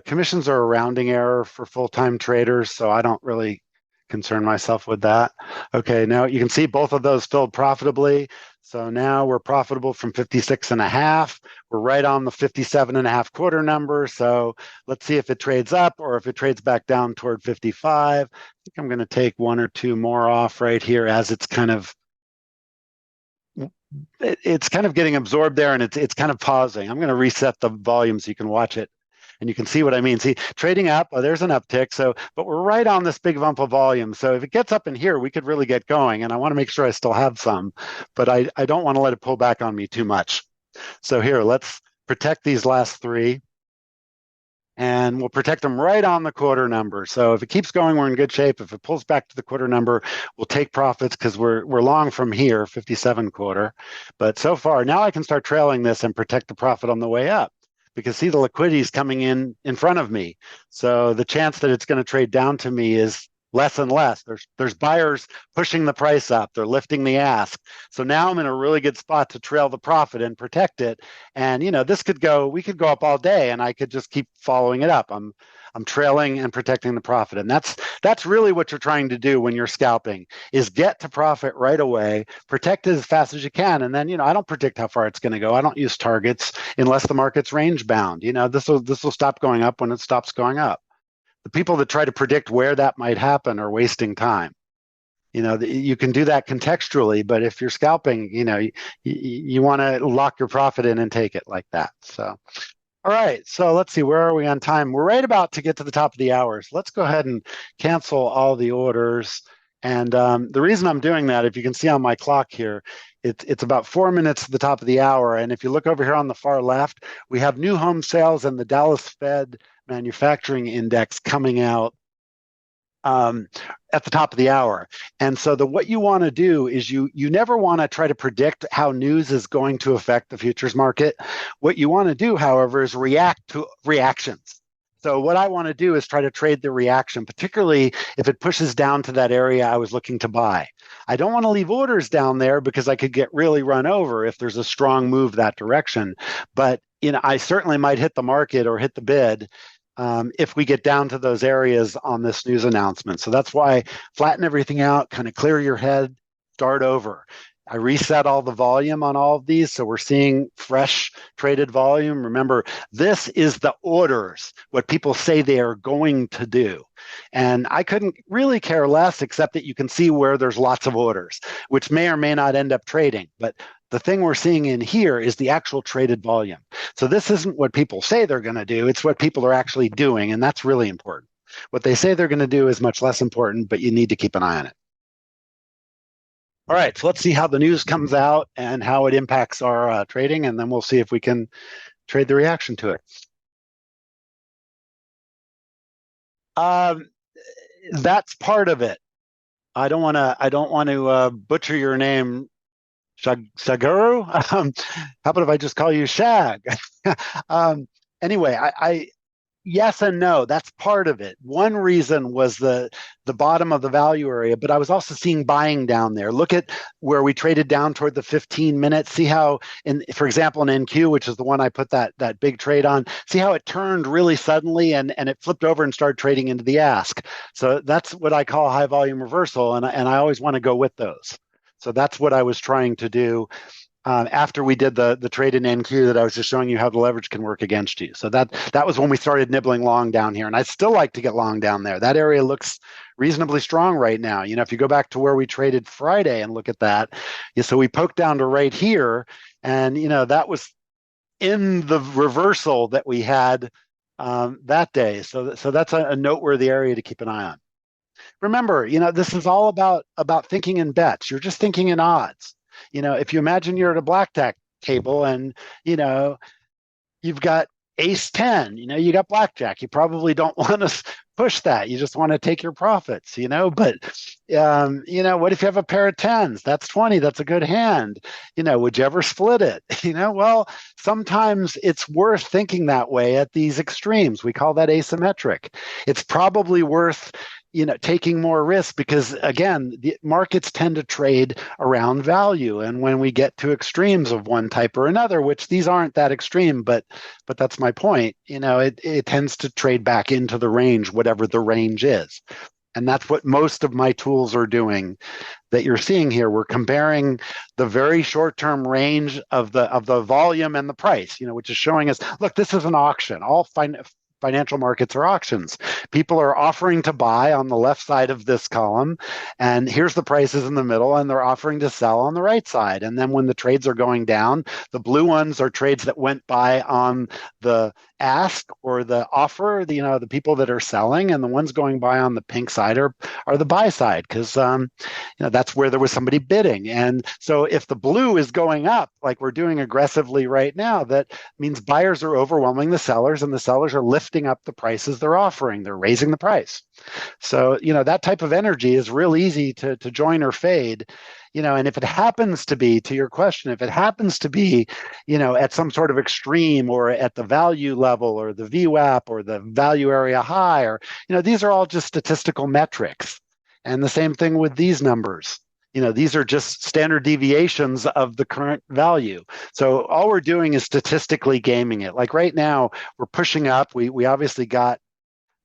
commissions are a rounding error for full-time traders, so I don't really concern myself with that. Okay, now you can see both of those filled profitably. So now we're profitable from 56 and a half. We're right on the 57 and a half quarter number. So let's see if it trades up or if it trades back down toward 55. I think I'm going to take one or two more off right here as it's kind of getting absorbed there, and it's kind of pausing. I'm going to reset the volume so you can watch it. And you can see what I mean. See, trading up, there's an uptick. But we're right on this big bump of volume. So if it gets up in here, we could really get going. And I want to make sure I still have some, but I don't want to let it pull back on me too much. So here, let's protect these last three. And we'll protect them right on the quarter number. So if it keeps going, we're in good shape. If it pulls back to the quarter number, we'll take profits because we're long from here, 57 quarter. But so far, now I can start trailing this and protect the profit on the way up. Because see, the liquidity is coming in front of me. So the chance that it's going to trade down to me is less and less. There's buyers pushing the price up. They're lifting the ask. So now I'm in a really good spot to trail the profit and protect it. And we could go up all day, and I could just keep following it up. I'm trailing and protecting the profit. And that's really what you're trying to do when you're scalping, is get to profit right away, protect it as fast as you can. And then, I don't predict how far it's going to go. I don't use targets unless the market's range bound. This will stop going up when it stops going up. The people that try to predict where that might happen are wasting time. You can do that contextually, but if you're scalping, you want to lock your profit in and take it like that. So, all right. So let's see, where are we on time? We're right about to get to the top of the hours. Let's go ahead and cancel all the orders. And the reason I'm doing that, if you can see on my clock here, it's about 4 minutes to the top of the hour. And if you look over here on the far left, we have new home sales and the Dallas Fed manufacturing index coming out at the top of the hour. And so what you want to do is you never want to try to predict how news is going to affect the futures market. What you want to do, however, is react to reactions. So what I want to do is try to trade the reaction, particularly if it pushes down to that area I was looking to buy. I don't want to leave orders down there because I could get really run over if there's a strong move that direction. But I certainly might hit the market or hit the bid if we get down to those areas on this news announcement. So that's why flatten everything out, kind of clear your head, start over. I reset all the volume on all of these, so we're seeing fresh traded volume. Remember, this is the orders, what people say they are going to do. And I couldn't really care less, except that you can see where there's lots of orders, which may or may not end up trading. But the thing we're seeing in here is the actual traded volume. So this isn't what people say they're going to do, it's what people are actually doing, and that's really important. What they say they're going to do is much less important, but you need to keep an eye on it. All right, so let's see how the news comes out and how it impacts our trading, and then we'll see if we can trade the reaction to it. That's part of it. I don't want to butcher your name, Shaguru. How about if I just call you Shag? Anyway, I yes and no. That's part of it. One reason was the bottom of the value area, but I was also seeing buying down there. Look at where we traded down toward the 15 minutes. See how, for example, in NQ, which is the one I put that big trade on, see how it turned really suddenly and it flipped over and started trading into the ask. So that's what I call a high volume reversal, and I always want to go with those. So that's what I was trying to do. After we did the trade in NQ that I was just showing you how the leverage can work against you. So that was when we started nibbling long down here. And I'd still like to get long down there. That area looks reasonably strong right now. If you go back to where we traded Friday and look at that, so we poked down to right here. And, that was in the reversal that we had that day. So that's a noteworthy area to keep an eye on. Remember, this is all about thinking in bets. You're just thinking in odds. If you imagine you're at a blackjack table and you know you've got ace 10, you got blackjack. You probably don't want to push that. You just want to take your profits, but, what if you have a pair of tens? That's 20. That's a good hand. Would you ever split it? Well, sometimes it's worth thinking that way at these extremes. We call that asymmetric. It's probably worth taking more risk because again, the markets tend to trade around value. And when we get to extremes of one type or another, which these aren't that extreme, but that's my point, it tends to trade back into the range, whatever the range is. And that's what most of my tools are doing that you're seeing here. We're comparing the very short-term range of the volume and the price, which is showing us, look, this is an auction. All financial markets are auctions. People are offering to buy on the left side of this column, and here's the prices in the middle, and they're offering to sell on the right side. And then when the trades are going down, the blue ones are trades that went by on the ask or the offer, the people that are selling, and the ones going by on the pink side are the buy side because that's where there was somebody bidding. And so if the blue is going up like we're doing aggressively right now, that means buyers are overwhelming the sellers, and the sellers are lifting up the prices they're offering. They're raising the price. So that type of energy is real easy to join or fade. And if it happens to be, to your question, if it happens to be, at some sort of extreme or at the value level or the VWAP or the value area high, or, these are all just statistical metrics. And the same thing with these numbers. These are just standard deviations of the current value. So all we're doing is statistically gaming it. Like right now, we're pushing up. We obviously got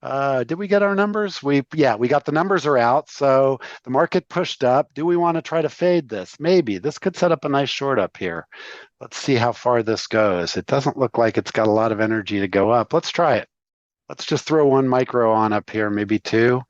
did we get our numbers? We got the numbers are out. So the market pushed up. Do we want to try to fade this? Maybe. This could set up a nice short up here. Let's see how far this goes. It doesn't look like it's got a lot of energy to go up. Let's try it. Let's just throw one micro on up here, maybe two.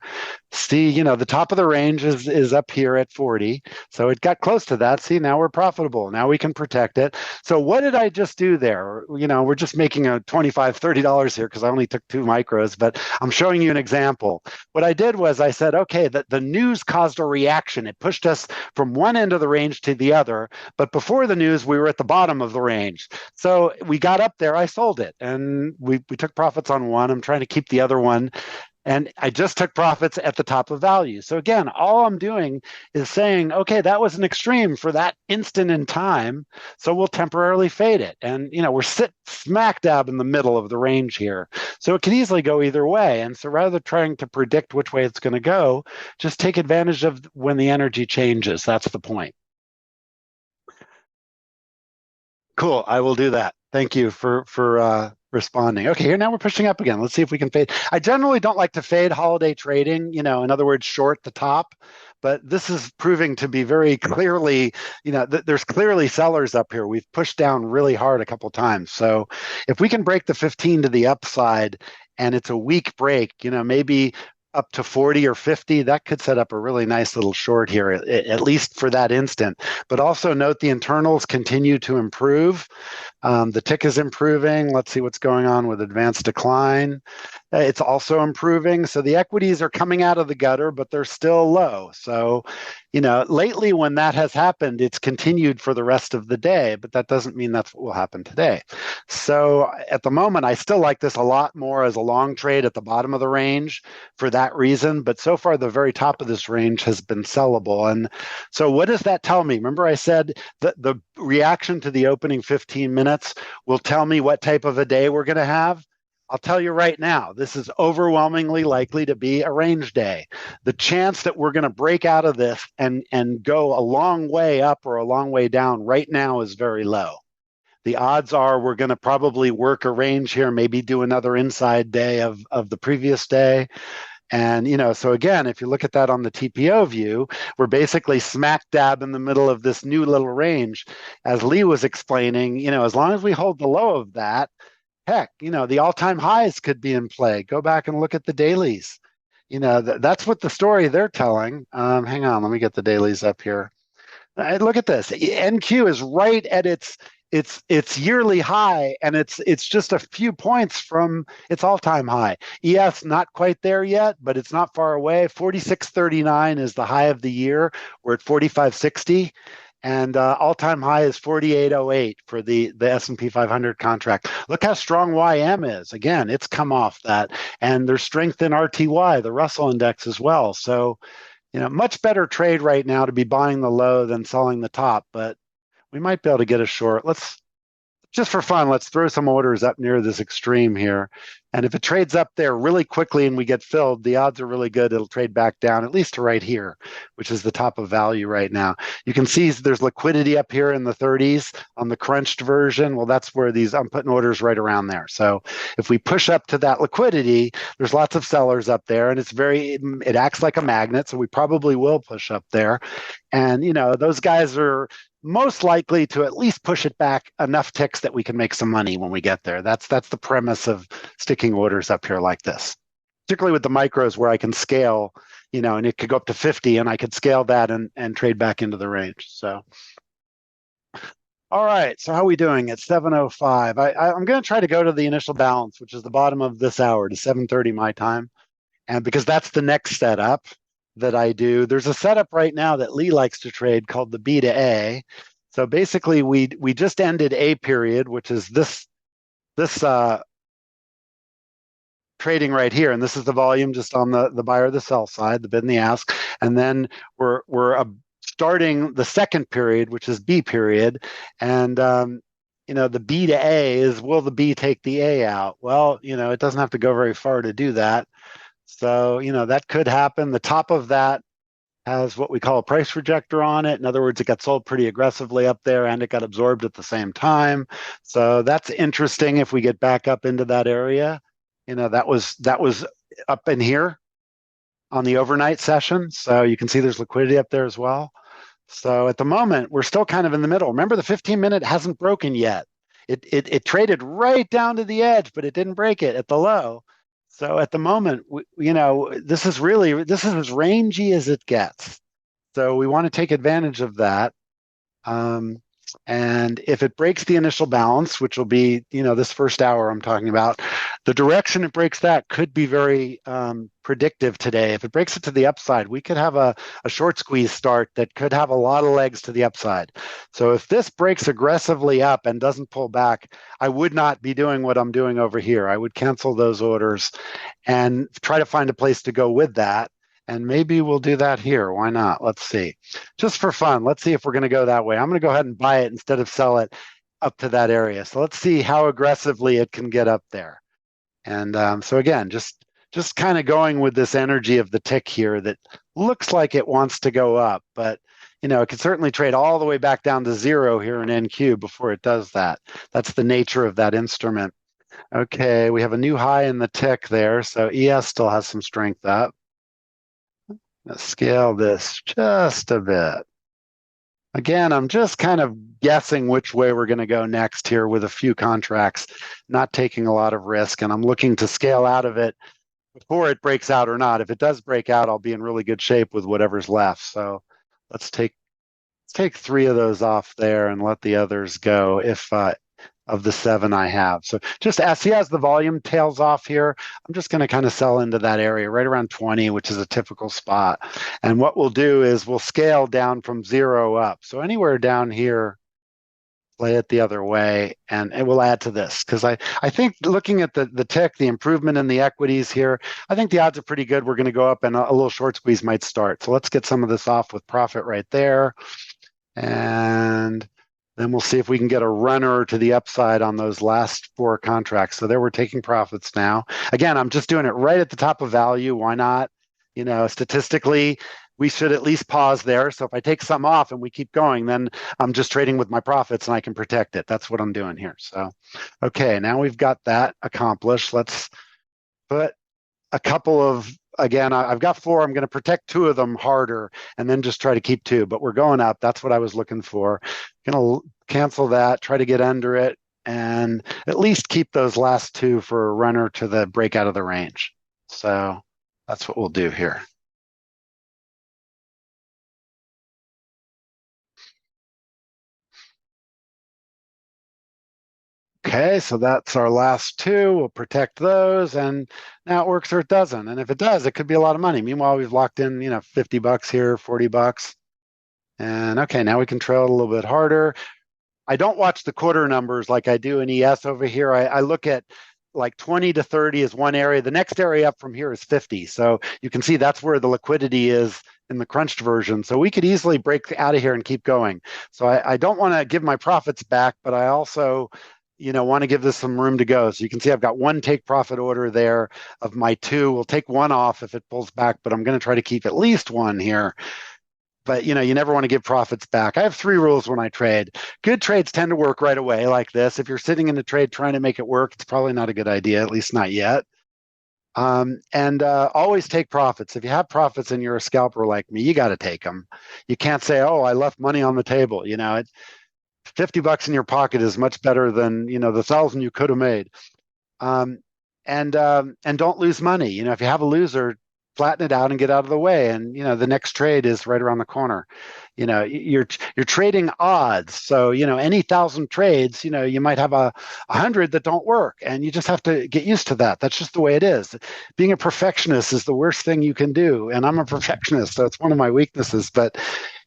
See, the top of the range is up here at 40. So it got close to that. See, now we're profitable. Now we can protect it. So what did I just do there? We're just making a $25, $30 here because I only took two micros, but I'm showing you an example. What I did was I said, okay, the news caused a reaction. It pushed us from one end of the range to the other. But before the news, we were at the bottom of the range. So we got up there, I sold it, and we took profits on one. I'm trying to keep the other one. And I just took profits at the top of value. So again, all I'm doing is saying, okay, that was an extreme for that instant in time. So we'll temporarily fade it. And, we're smack dab in the middle of the range here. So it can easily go either way. And so rather than trying to predict which way it's going to go, just take advantage of when the energy changes. That's the point. Cool. I will do that. Thank you for responding. Okay, here now we're pushing up again. Let's see if we can fade. I generally don't like to fade holiday trading, in other words, short the top, but this is proving to be very clearly, there's clearly sellers up here. We've pushed down really hard a couple times. So if we can break the 15 to the upside and it's a weak break, maybe up to 40 or 50, that could set up a really nice little short here, at least for that instant. But also note the internals continue to improve. The tick is improving. Let's see what's going on with advanced decline. It's also improving. So the equities are coming out of the gutter, but they're still low. So, lately when that has happened, it's continued for the rest of the day, but that doesn't mean that's what will happen today. So at the moment, I still like this a lot more as a long trade at the bottom of the range for that reason. But so far, the very top of this range has been sellable. And so what does that tell me? Remember I said that the reaction to the opening 15 minutes will tell me what type of a day we're going to have? I'll tell you right now, this is overwhelmingly likely to be a range day. The chance that we're going to break out of this and go a long way up or a long way down right now is very low. The odds are we're going to probably work a range here, maybe do another inside day of the previous day. And, so again, if you look at that on the TPO view, we're basically smack dab in the middle of this new little range. As Lee was explaining, as long as we hold the low of that, heck, the all-time highs could be in play. Go back and look at the dailies. That's what the story they're telling. Hang on, let me get the dailies up here. Look at this. NQ is right at its its yearly high, and it's just a few points from its all-time high. ES not quite there yet, but it's not far away. 46.39 is the high of the year. We're at 45.60. And all-time high is 48.08 for the S&P 500 contract. Look how strong YM is. Again, it's come off that, and there's strength in RTY, the Russell Index as well. So, much better trade right now to be buying the low than selling the top, but we might be able to get a short. Let's just for fun, let's throw some orders up near this extreme here. And if it trades up there really quickly and we get filled, the odds are really good it'll trade back down, at least to right here, which is the top of value right now. You can see there's liquidity up here in the 30s on the crunched version. Well, that's where I'm putting orders right around there. So if we push up to that liquidity, there's lots of sellers up there, and it acts like a magnet. So we probably will push up there. And, those guys are most likely to at least push it back enough ticks that we can make some money when we get there. That's the premise of sticking orders up here like this, particularly with the micros where I can scale, and it could go up to 50 and I could scale that and trade back into the range. So, all right. So how are we doing at 7:05? I'm going to try to go to the initial balance, which is the bottom of this hour, to 7:30 my time. And because that's the next setup that I do. There's a setup right now that Lee likes to trade called the B to A. So basically, we just ended A period, which is this trading right here, and this is the volume just on the buy or the sell side, the bid and the ask, and then we're starting the second period, which is B period, and the B to A is, will the B take the A out? Well, it doesn't have to go very far to do that. So, that could happen. The top of that has what we call a price rejector on it. In other words, it got sold pretty aggressively up there and it got absorbed at the same time. So that's interesting if we get back up into that area. That was up in here on the overnight session. So you can see there's liquidity up there as well. So at the moment, we're still kind of in the middle. Remember, the 15-minute hasn't broken yet. It traded right down to the edge, but it didn't break it at the low. So at the moment, this is as rangy as it gets. So we want to take advantage of that. And if it breaks the initial balance, which will be, this first hour I'm talking about, the direction it breaks that could be very predictive today. If it breaks it to the upside, we could have a short squeeze start that could have a lot of legs to the upside. So if this breaks aggressively up and doesn't pull back, I would not be doing what I'm doing over here. I would cancel those orders and try to find a place to go with that. And maybe we'll do that here. Why not? Let's see. Just for fun, let's see if we're going to go that way. I'm going to go ahead and buy it instead of sell it up to that area. So let's see how aggressively it can get up there. And so again, just kind of going with this energy of the tick here that looks like it wants to go up, but it can certainly trade all the way back down to zero here in NQ before it does that. That's the nature of that instrument. Okay, we have a new high in the tick there, so ES still has some strength up. Let's scale this just a bit. Again, I'm just kind of guessing which way we're going to go next here with a few contracts, not taking a lot of risk, and I'm looking to scale out of it before it breaks out or not. If it does break out, I'll be in really good shape with whatever's left. So let's take 3 of those off there and let the others go if of the 7 I have. So just see as the volume tails off here, I'm just going to kind of sell into that area right around 20, which is a typical spot. And what we'll do is we'll scale down from 0 up. So anywhere down here, play it the other way, and it will add to this. Because I think looking at the tick, the improvement in the equities here, I think the odds are pretty good. We're going to go up and a little short squeeze might start. So let's get some of this off with profit right there. And then we'll see if we can get a runner to the upside on those last 4 contracts. So there we're taking profits now. Again, I'm just doing it right at the top of value. Why not? Statistically, we should at least pause there. So if I take some off and we keep going, then I'm just trading with my profits and I can protect it. That's what I'm doing here. So, okay, now we've got that accomplished. Let's put a couple of, again, I've got 4. I'm going to protect 2 of them harder and then just try to keep 2. But we're going up. That's what I was looking for. Going to cancel that, try to get under it, and at least keep those last 2 for a runner to the breakout of the range. So that's what we'll do here. Okay, so that's our last two. We'll protect those, and now it works or it doesn't. And if it does, it could be a lot of money. Meanwhile, we've locked in, $50 here, $40. And okay, now we can trail it a little bit harder. I don't watch the quarter numbers like I do in ES over here. I look at like 20 to 30 is one area. The next area up from here is 50. So you can see that's where the liquidity is in the crunched version. So we could easily break out of here and keep going. So I don't want to give my profits back, but I also want to give this some room to go. So you can see I've got one take profit order there of my two. We'll take one off if it pulls back, but I'm going to try to keep at least one here. But you never want to give profits back. I have three rules when I trade. Good trades tend to work right away like this. If you're sitting in a trade trying to make it work, it's probably not a good idea, at least not yet. And always take profits. If you have profits and you're a scalper like me, you got to take them. You can't say, "Oh, I left money on the table." $50 in your pocket is much better than the 1,000 you could have made. And don't lose money. If you have a loser, flatten it out and get out of the way. And the next trade is right around the corner. You're trading odds. So any 1,000 trades, you might have 100 that don't work, and you just have to get used to that. That's just the way it is. Being a perfectionist is the worst thing you can do, and I'm a perfectionist, so it's one of my weaknesses. But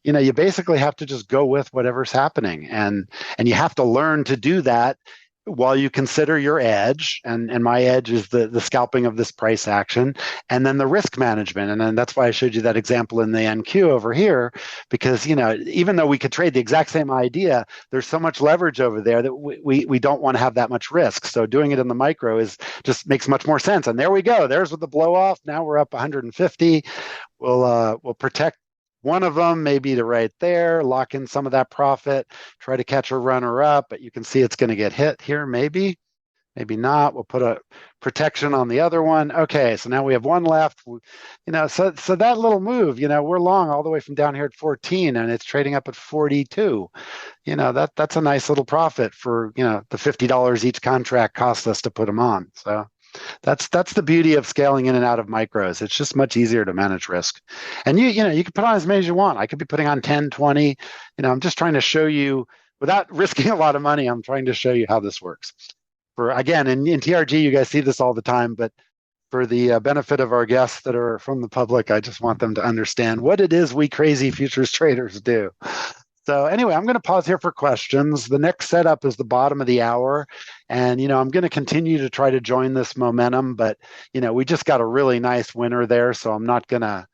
you basically have to just go with whatever's happening, and you have to learn to do that while you consider your edge, and my edge is the scalping of this price action, and then the risk management. And then that's why I showed you that example in the NQ over here, because even though we could trade the exact same idea, there's so much leverage over there that we don't want to have that much risk. So doing it in the micro just makes much more sense. And there we go. There's with the blow off. Now we're up 150. We'll protect one of them, maybe to right there, lock in some of that profit, try to catch a runner up, but you can see it's going to get hit here, maybe not. We'll put a protection on the other one. Okay, so now we have one left. So that little move, we're long all the way from down here at 14, and it's trading up at 42. That's a nice little profit for the $50 each contract cost us to put them on. So that's the beauty of scaling in and out of micros. It's just much easier to manage risk. And you can put on as many as you want. I could be putting on 10, 20. I'm just trying to show you without risking a lot of money. I'm trying to show you how this works. Again, in TRG, you guys see this all the time, but for the benefit of our guests that are from the public, I just want them to understand what it is we crazy futures traders do. So anyway, I'm going to pause here for questions. The next setup is the bottom of the hour. And, I'm going to continue to try to join this momentum, but, we just got a really nice winner there. So I'm not going to,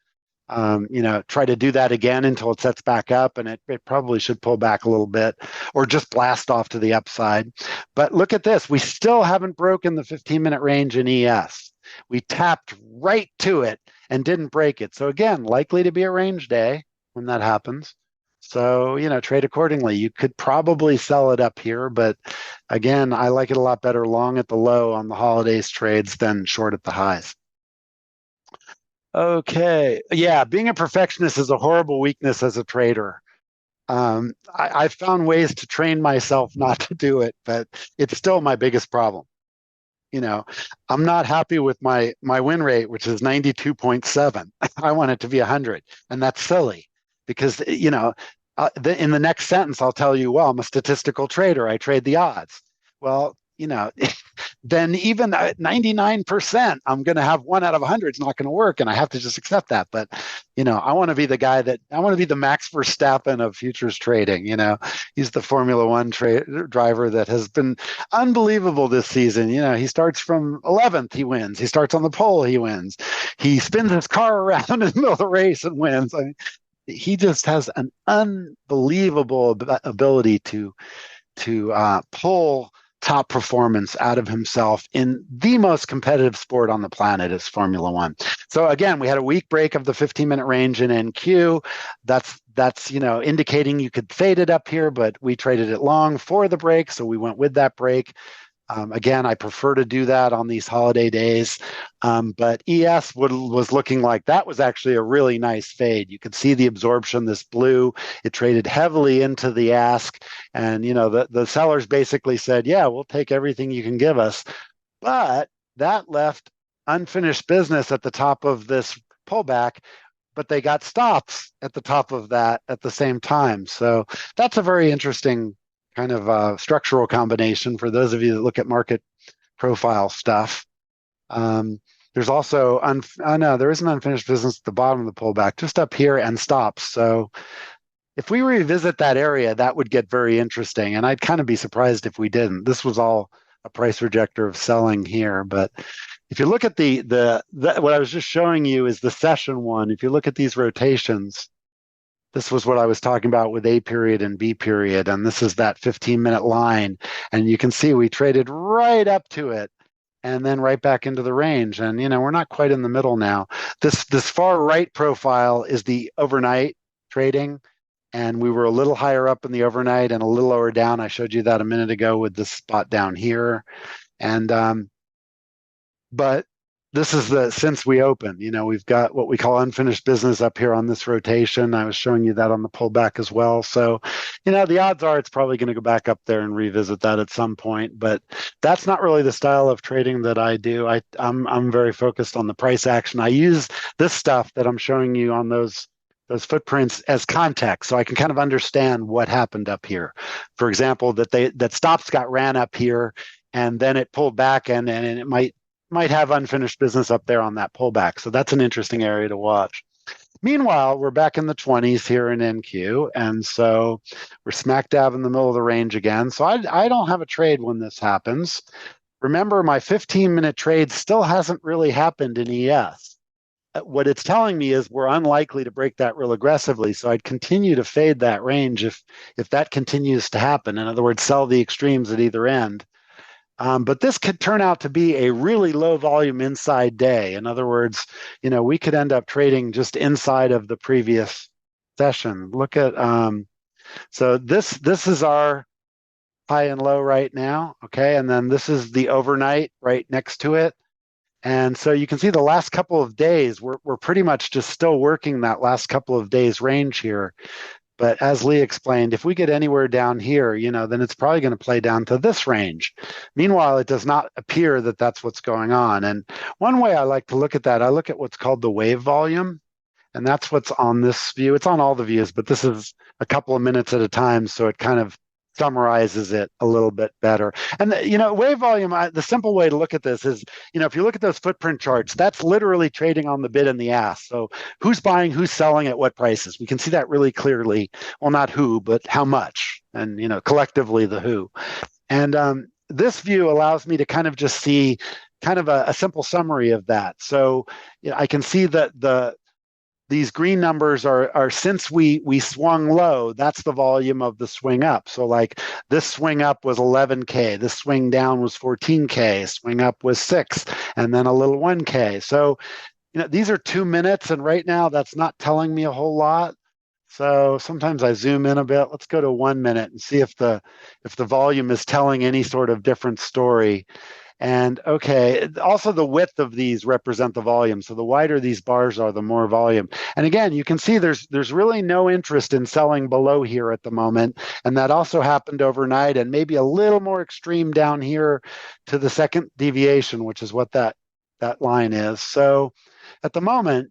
try to do that again until it sets back up. And it probably should pull back a little bit or just blast off to the upside. But look at this. We still haven't broken the 15-minute range in ES. We tapped right to it and didn't break it. So again, likely to be a range day when that happens. So, trade accordingly. You could probably sell it up here, but again, I like it a lot better long at the low on the holidays trades than short at the highs. Okay. Yeah, being a perfectionist is a horrible weakness as a trader. I've found ways to train myself not to do it, but it's still my biggest problem. I'm not happy with my win rate, which is 92.7. I want it to be 100, and that's silly. Because, in the next sentence, I'll tell you, well, I'm a statistical trader. I trade the odds. Well, then even at 99%, I'm going to have 1 out of 100. It's not going to work, and I have to just accept that. But, I want to be the guy I want to be the Max Verstappen of futures trading. He's the Formula One driver that has been unbelievable this season. He starts from 11th, he wins. He starts on the pole, he wins. He spins his car around in the middle of the race and wins. He just has an unbelievable ability to pull top performance out of himself in the most competitive sport on the planet is Formula One. So again, we had a weak break of the 15-minute range in NQ. That's indicating you could fade it up here, but we traded it long for the break, so we went with that break. Again, I prefer to do that on these holiday days, but ES was looking like that was actually a really nice fade. You could see the absorption, this blue. It traded heavily into the ask, and the sellers basically said, yeah, we'll take everything you can give us. But that left unfinished business at the top of this pullback, but they got stops at the top of that at the same time. So that's a very interesting kind of structural combination for those of you that look at market profile stuff. There's also, no, there is an unfinished business at the bottom of the pullback, just up here and stops. So if we revisit that area, that would get very interesting. And I'd kind of be surprised if we didn't. This was all a price rejector of selling here. But if you look at what I was just showing you is the session one. If you look at these rotations, this was what I was talking about with A period and B period. And this is that 15-minute line. And you can see we traded right up to it and then right back into the range. And, we're not quite in the middle now. This far right profile is the overnight trading. And we were a little higher up in the overnight and a little lower down. I showed you that a minute ago with this spot down here. And, but this is since we opened, we've got what we call unfinished business up here on this rotation. I was showing you that on the pullback as well. So, the odds are it's probably going to go back up there and revisit that at some point, but that's not really the style of trading that I do. I'm very focused on the price action. I use this stuff that I'm showing you on those footprints as context, so I can kind of understand what happened up here. For example, that stops got ran up here, and then it pulled back, and it might have unfinished business up there on that pullback. So that's an interesting area to watch. Meanwhile, we're back in the 20s here in NQ, and so we're smack dab in the middle of the range again. So I don't have a trade when this happens. Remember, my 15-minute trade still hasn't really happened in ES. What it's telling me is we're unlikely to break that real aggressively. So I'd continue to fade that range if that continues to happen. In other words, sell the extremes at either end. But this could turn out to be a really low volume inside day. In other words, we could end up trading just inside of the previous session. Look at, so this is our high and low right now. Okay. And then this is the overnight right next to it. And so you can see the last couple of days, we're pretty much just still working that last couple of days range here. But as Lee explained, if we get anywhere down here, then it's probably going to play down to this range. Meanwhile, it does not appear that that's what's going on. And one way I like to look at that, I look at what's called the wave volume. And that's what's on this view. It's on all the views, but this is a couple of minutes at a time. So it kind of summarizes it a little bit better. And, wave volume, the simple way to look at this is, if you look at those footprint charts, that's literally trading on the bid and the ask. So who's buying, who's selling at what prices? We can see that really clearly. Well, not who, but how much, and, collectively the who. And this view allows me to kind of just see kind of a simple summary of that. So I can see that these green numbers are since we swung low, that's the volume of the swing up. So like this swing up was 11K, this swing down was 14K, swing up was 6, and then a little 1K. So, these are 2 minutes, and right now that's not telling me a whole lot. So sometimes I zoom in a bit. Let's go to 1 minute and see if the volume is telling any sort of different story. And okay, also the width of these represent the volume. So the wider these bars are, the more volume. And again, you can see there's really no interest in selling below here at the moment. And that also happened overnight, and maybe a little more extreme down here to the second deviation, which is what that line is. So at the moment,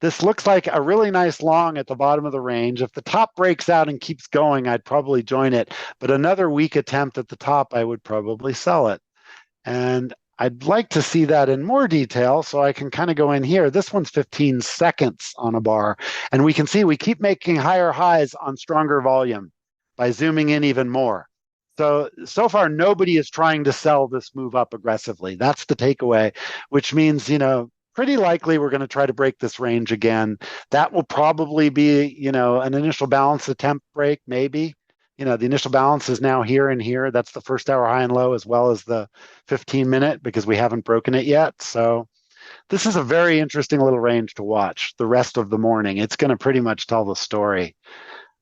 this looks like a really nice long at the bottom of the range. If the top breaks out and keeps going, I'd probably join it. But another weak attempt at the top, I would probably sell it. And I'd like to see that in more detail, so I can kind of go in here. This one's 15 seconds on a bar. And we can see we keep making higher highs on stronger volume by zooming in even more. So far, nobody is trying to sell this move up aggressively. That's the takeaway, which means, pretty likely we're going to try to break this range again. That will probably be, an initial balance attempt break, maybe. The initial balance is now here and here. That's the first hour high and low, as well as the 15-minute, because we haven't broken it yet. So this is a very interesting little range to watch the rest of the morning. It's going to pretty much tell the story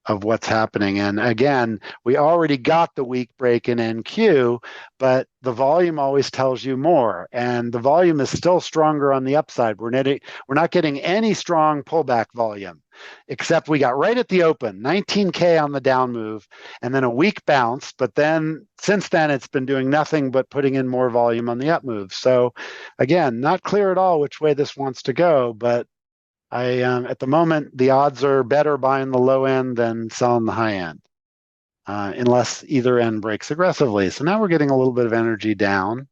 of what's happening. And again, we already got the weak break in NQ, but the volume always tells you more. And the volume is still stronger on the upside. We're not getting any strong pullback volume, except we got right at the open, 19K on the down move, and then a weak bounce. But then since then, it's been doing nothing but putting in more volume on the up move. So again, not clear at all which way this wants to go, but at the moment, the odds are better buying the low end than selling the high end. unless either end breaks aggressively. So now we're getting a little bit of energy down.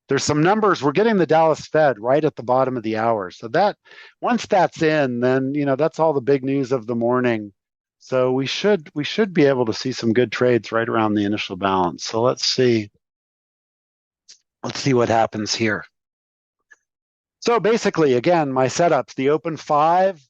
There's some numbers. We're getting the Dallas Fed right at the bottom of the hour. So that once that's in, then that's all the big news of the morning. So we should be able to see some good trades right around the initial balance. So let's see what happens here. So basically, again, my setups, the open 5,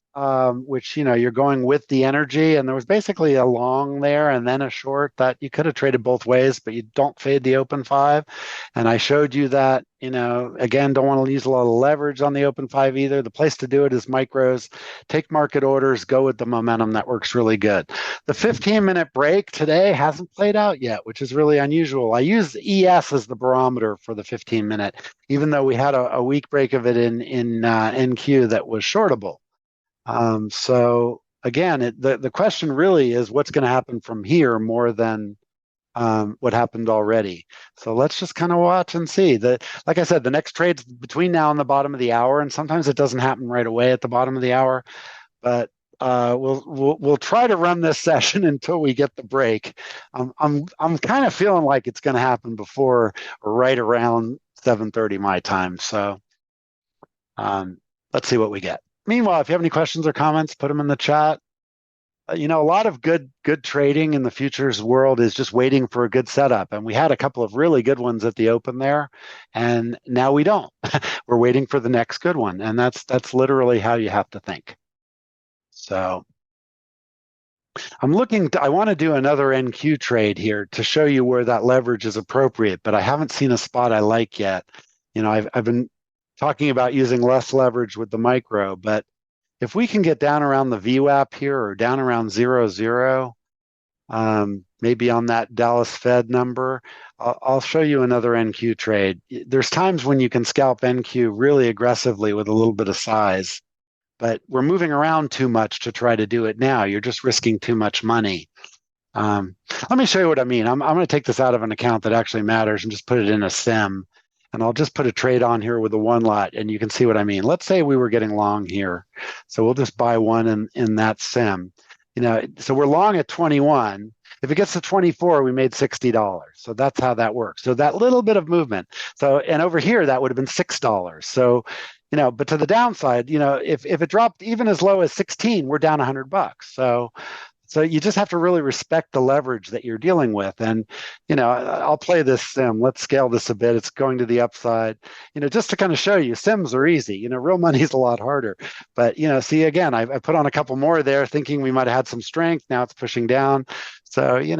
which, you're going with the energy, and there was basically a long there and then a short that you could have traded both ways, but you don't fade the open 5. And I showed you that, again, don't want to use a lot of leverage on the open 5 either. The place to do it is micros, take market orders, go with the momentum. That works really good. The 15-minute break today hasn't played out yet, which is really unusual. I use ES as the barometer for the 15-minute, even though we had a weak break of it in NQ that was shortable. So again, the question really is what's going to happen from here more than what happened already. So let's just kind of watch and see. Like I said, the next trade's between now and the bottom of the hour, and sometimes it doesn't happen right away at the bottom of the hour. But we'll try to run this session until we get the break. I'm kind of feeling like it's going to happen before or right around 7:30 my time. So let's see what we get. Meanwhile, if you have any questions or comments, put them in the chat. A lot of good trading in the futures world is just waiting for a good setup. And we had a couple of really good ones at the open there, and now we don't. We're waiting for the next good one. And that's literally how you have to think. So I want to do another NQ trade here to show you where that leverage is appropriate, but I haven't seen a spot I like yet. I've been talking about using less leverage with the micro, but if we can get down around the VWAP here or down around 0.0, maybe on that Dallas Fed number, I'll show you another NQ trade. There's times when you can scalp NQ really aggressively with a little bit of size, but we're moving around too much to try to do it now. You're just risking too much money. Let me show you what I mean. I'm going to take this out of an account that actually matters and just put it in a sim. And I'll just put a trade on here with a one lot, and you can see what I mean. Let's say we were getting long here. So we'll just buy one in that sim. So we're long at 21. If it gets to 24, we made $60. So that's how that works. So that little bit of movement. So, and over here, that would have been $6. So, but to the downside, if it dropped even as low as 16, we're down $100. So you just have to really respect the leverage that you're dealing with. And, I'll play this sim. Let's scale this a bit. It's going to the upside, just to kind of show you sims are easy. Real money is a lot harder. But, see, again, I put on a couple more there thinking we might have had some strength. Now it's pushing down. So, you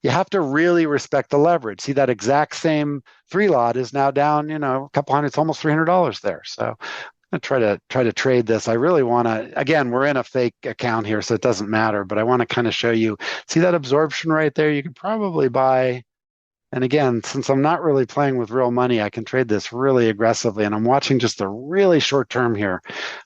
have to really respect the leverage. See, that exact same 3 lot is now down, a couple hundred, it's almost $300 there. So I'm gonna try to trade this. I really want to, again, we're in a fake account here, so it doesn't matter, but I want to kind of show you, see that absorption right there? You could probably buy, and again, since I'm not really playing with real money, I can trade this really aggressively, and I'm watching just a really short term here.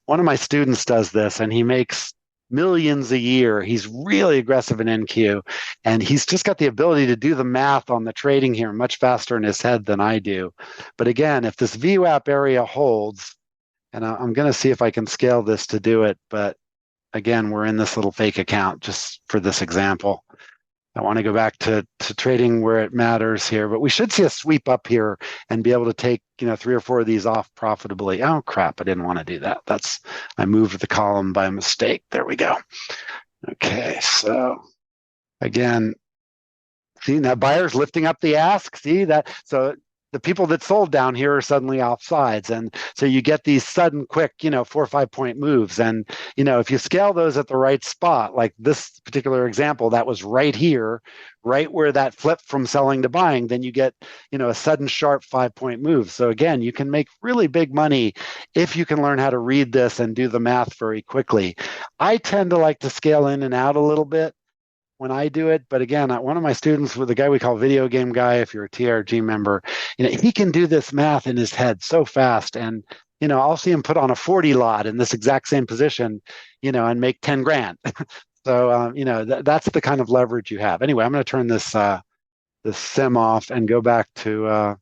One of my students does this, and he makes millions a year. He's really aggressive in NQ, and he's just got the ability to do the math on the trading here much faster in his head than I do. But again, if this VWAP area holds, and I'm going to see if I can scale this to do it. But again, we're in this little fake account just for this example. I want to go back to trading where it matters here, but we should see a sweep up here and be able to take, 3 or 4 of these off profitably. Oh, crap. I didn't want to do that. I moved the column by mistake. There we go. Okay. So again, see, now buyers lifting up the ask. See that? So the people that sold down here are suddenly off sides. And so you get these sudden, quick, 4 or 5 point moves. And, if you scale those at the right spot, like this particular example, that was right here, right where that flip from selling to buying, then you get, a sudden sharp 5 point move. So again, you can make really big money if you can learn how to read this and do the math very quickly. I tend to like to scale in and out a little bit when I do it. But again, one of my students, with the guy we call Video Game Guy, if you're a TRG member, he can do this math in his head so fast. And, I'll see him put on a 40 lot in this exact same position, and make 10 grand. So, that's the kind of leverage you have. Anyway, I'm going to turn this sim off and go back to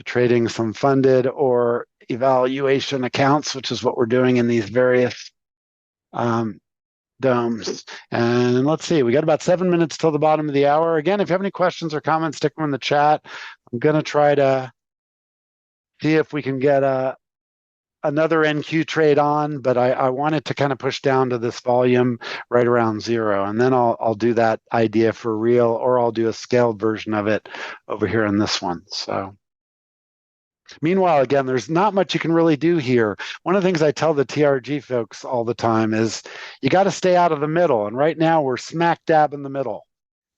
trading some funded or evaluation accounts, which is what we're doing in these various domes. And let's see, we got about 7 minutes till the bottom of the hour. Again, if you have any questions or comments, stick them in the chat. I'm going to try to see if we can get another NQ trade on, but I want it to kind of push down to this volume right around zero. And then I'll do that idea for real, or I'll do a scaled version of it over here in this one. So meanwhile, again, there's not much you can really do here. One of the things I tell the TRG folks all the time is you got to stay out of the middle. And right now we're smack dab in the middle.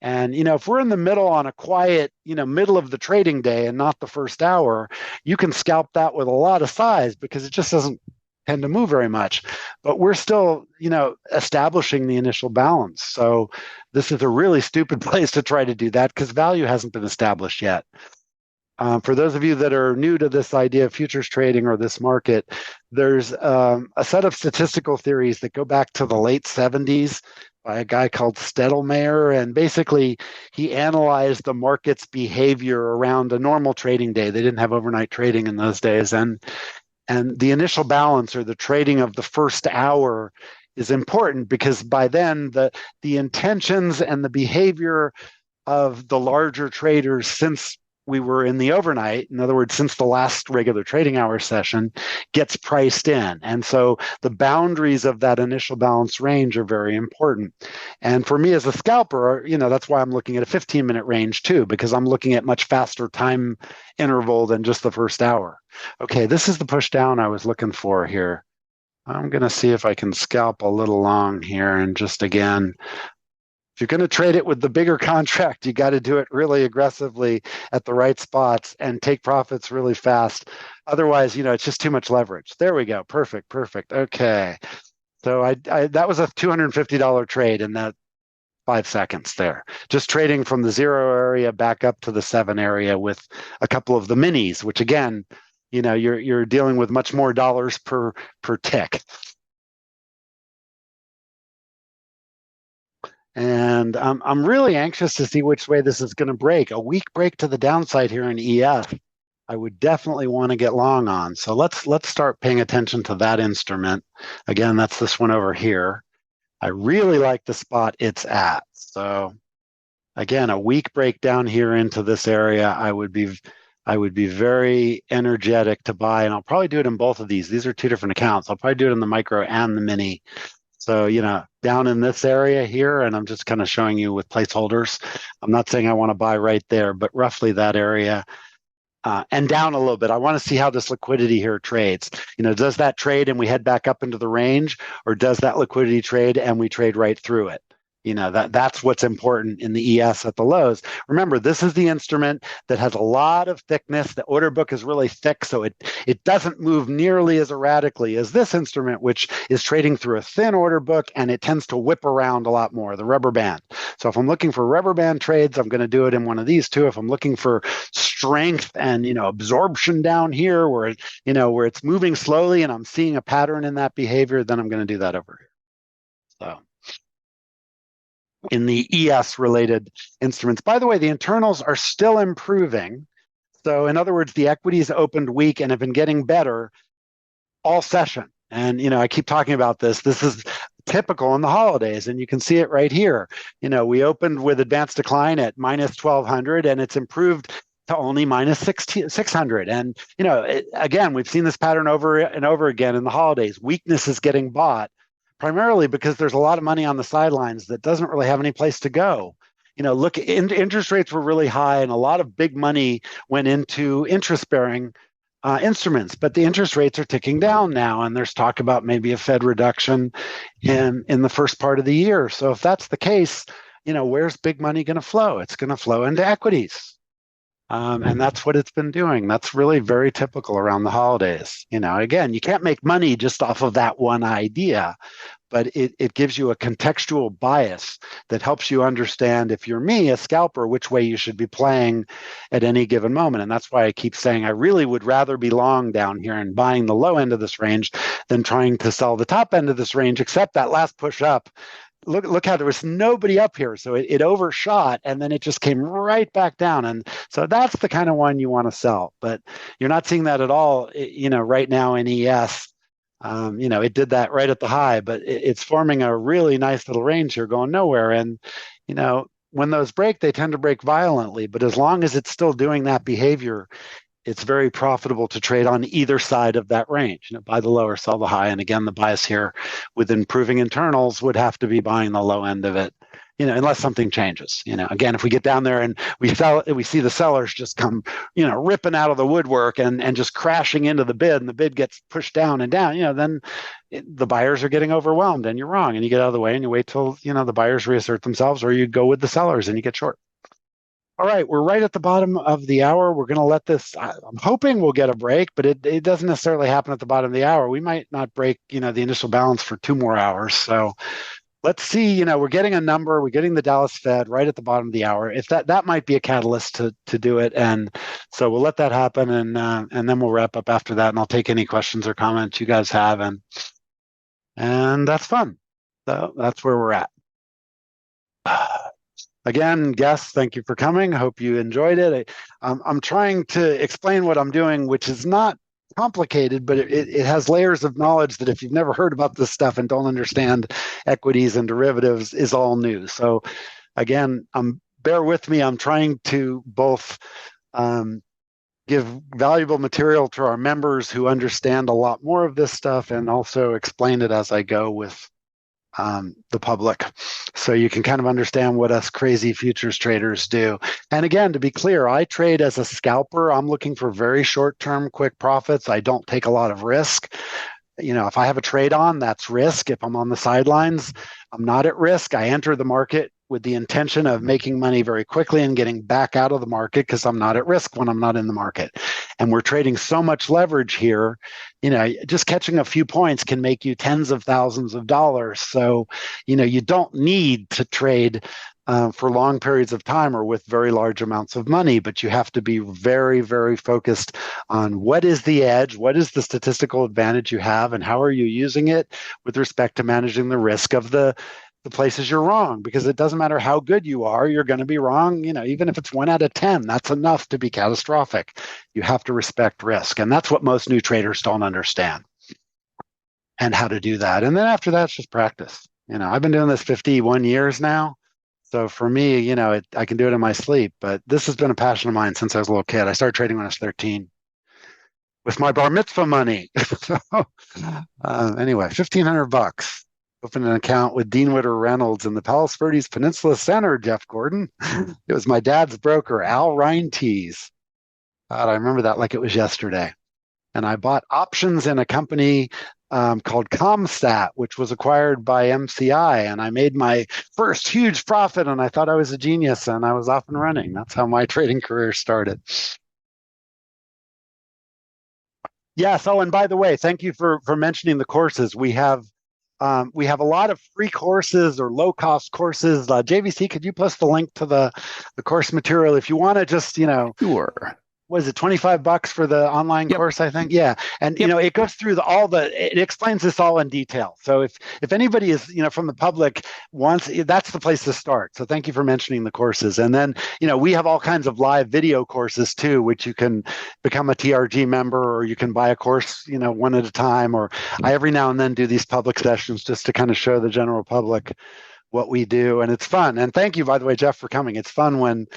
And, if we're in the middle on a quiet, middle of the trading day and not the first hour, you can scalp that with a lot of size because it just doesn't tend to move very much. But we're still, establishing the initial balance. So this is a really stupid place to try to do that because value hasn't been established yet. For those of you that are new to this idea of futures trading or this market, there's a set of statistical theories that go back to the late 70s by a guy called Stettlemeyer. And basically, he analyzed the market's behavior around a normal trading day. They didn't have overnight trading in those days. And the initial balance, or the trading of the first hour, is important because by then the intentions and the behavior of the larger traders since we were in the overnight, in other words, since the last regular trading hour session, gets priced in. And so the boundaries of that initial balance range are very important. And for me as a scalper, that's why I'm looking at a 15-minute range too, because I'm looking at much faster time interval than just the first hour. Okay, this is the push down I was looking for here. I'm going to see if I can scalp a little long here. And just again, if you're going to trade it with the bigger contract, you got to do it really aggressively at the right spots and take profits really fast. Otherwise, it's just too much leverage. There we go. Perfect. Okay. So I that was a $250 trade in that 5 seconds there. Just trading from the 0 area back up to the 7 area with a couple of the minis, which again, you're dealing with much more dollars per tick. And I'm really anxious to see which way this is going to break. A weak break to the downside here in EF, I would definitely want to get long on. So let's start paying attention to that instrument. Again, that's this one over here. I really like the spot it's at. So again, a weak break down here into this area, I would be very energetic to buy, and I'll probably do it in both of these. These are two different accounts. I'll probably do it in the micro and the mini. So, down in this area here, and I'm just kind of showing you with placeholders. I'm not saying I want to buy right there, but roughly that area, and down a little bit. I want to see how this liquidity here trades. Does that trade and we head back up into the range, or does that liquidity trade and we trade right through it? That's what's important in the ES at the lows. Remember, this is the instrument that has a lot of thickness. The order book is really thick, so it doesn't move nearly as erratically as this instrument, which is trading through a thin order book, and it tends to whip around a lot more, the rubber band. So if I'm looking for rubber band trades, I'm going to do it in one of these two. If I'm looking for strength and absorption down here where it's moving slowly and I'm seeing a pattern in that behavior, then I'm going to do that over here. So in the ES related instruments. By the way, the internals are still improving. So in other words, the equities opened weak and have been getting better all session. And, I keep talking about this. This is typical in the holidays, and you can see it right here. We opened with advanced decline at minus 1,200, and it's improved to only minus 600. And, again, we've seen this pattern over and over again in the holidays. Weakness is getting bought, primarily because there's a lot of money on the sidelines that doesn't really have any place to go. Look, interest rates were really high, and a lot of big money went into interest-bearing instruments, but the interest rates are ticking down now, and there's talk about maybe a Fed reduction in the first part of the year. So if that's the case, where's big money going to flow? It's going to flow into equities. And that's what it's been doing. That's really very typical around the holidays. Again, you can't make money just off of that one idea, but it gives you a contextual bias that helps you understand, if you're me, a scalper, which way you should be playing at any given moment. And that's why I keep saying I really would rather be long down here and buying the low end of this range than trying to sell the top end of this range, except that last push up. Look how there was nobody up here. So it overshot, and then it just came right back down. And so that's the kind of one you want to sell. But you're not seeing that at all, right now in ES. It did that right at the high, but it's forming a really nice little range here going nowhere. And, when those break, they tend to break violently. But as long as it's still doing that behavior, it's very profitable to trade on either side of that range. Buy the low or sell the high. And again, the bias here with improving internals would have to be buying the low end of it, unless something changes. Again, if we get down there and we see the sellers just come, ripping out of the woodwork and just crashing into the bid, and the bid gets pushed down and down, then the buyers are getting overwhelmed, and you're wrong, and you get out of the way and you wait till the buyers reassert themselves, or you go with the sellers and you get short. All right, we're right at the bottom of the hour. We're going to let this, I'm hoping we'll get a break, but it doesn't necessarily happen at the bottom of the hour. We might not break, the initial balance for 2 more hours. So let's see, we're getting a number, we're getting the Dallas Fed right at the bottom of the hour. If that might be a catalyst to do it. And so we'll let that happen, and then we'll wrap up after that. And I'll take any questions or comments you guys have. And that's fun. So that's where we're at. Again, guests, thank you for coming. Hope you enjoyed it. I'm trying to explain what I'm doing, which is not complicated, but it has layers of knowledge that if you've never heard about this stuff and don't understand equities and derivatives is all new. So again, bear with me. I'm trying to both give valuable material to our members who understand a lot more of this stuff, and also explain it as I go with the public, so you can kind of understand what us crazy futures traders do. And again, to be clear, I trade as a scalper. I'm looking for very short-term, quick profits. I don't take a lot of risk. If I have a trade on, that's risk. If I'm on the sidelines, I'm not at risk. I enter the market with the intention of making money very quickly and getting back out of the market, because I'm not at risk when I'm not in the market. And we're trading so much leverage here, just catching a few points can make you tens of thousands of dollars. So, you don't need to trade for long periods of time or with very large amounts of money, but you have to be very, very focused on what is the edge, what is the statistical advantage you have, and how are you using it with respect to managing the risk of the places you're wrong. Because it doesn't matter how good you are, you're going to be wrong. Even if it's 1 out of 10, that's enough to be catastrophic. You have to respect risk. And that's what most new traders don't understand, and how to do that. And then after that, it's just practice. I've been doing this 51 years now. So for me, I can do it in my sleep, but this has been a passion of mine since I was a little kid. I started trading when I was 13 with my bar mitzvah money. So anyway, $1,500. Opened an account with Dean Witter Reynolds in the Palos Verdes Peninsula Center, Jeff Gordon. It was my dad's broker, Al Reintees. God, I remember that like it was yesterday. And I bought options in a company called Comstat, which was acquired by MCI. And I made my first huge profit, and I thought I was a genius, and I was off and running. That's how my trading career started. Yes. Oh, and by the way, thank you for mentioning the courses. We have a lot of free courses or low-cost courses. JVC, could you post the link to the course material if you want to just, Sure. Was it $25 for the online course, I think? Yeah. And, it goes through it explains this all in detail. So if anybody is, from the public that's the place to start. So thank you for mentioning the courses. And then, we have all kinds of live video courses too, which you can become a TRG member, or you can buy a course, one at a time, or I every now and then do these public sessions just to kind of show the general public what we do. And it's fun. And thank you, by the way, Jeff, for coming. It's fun when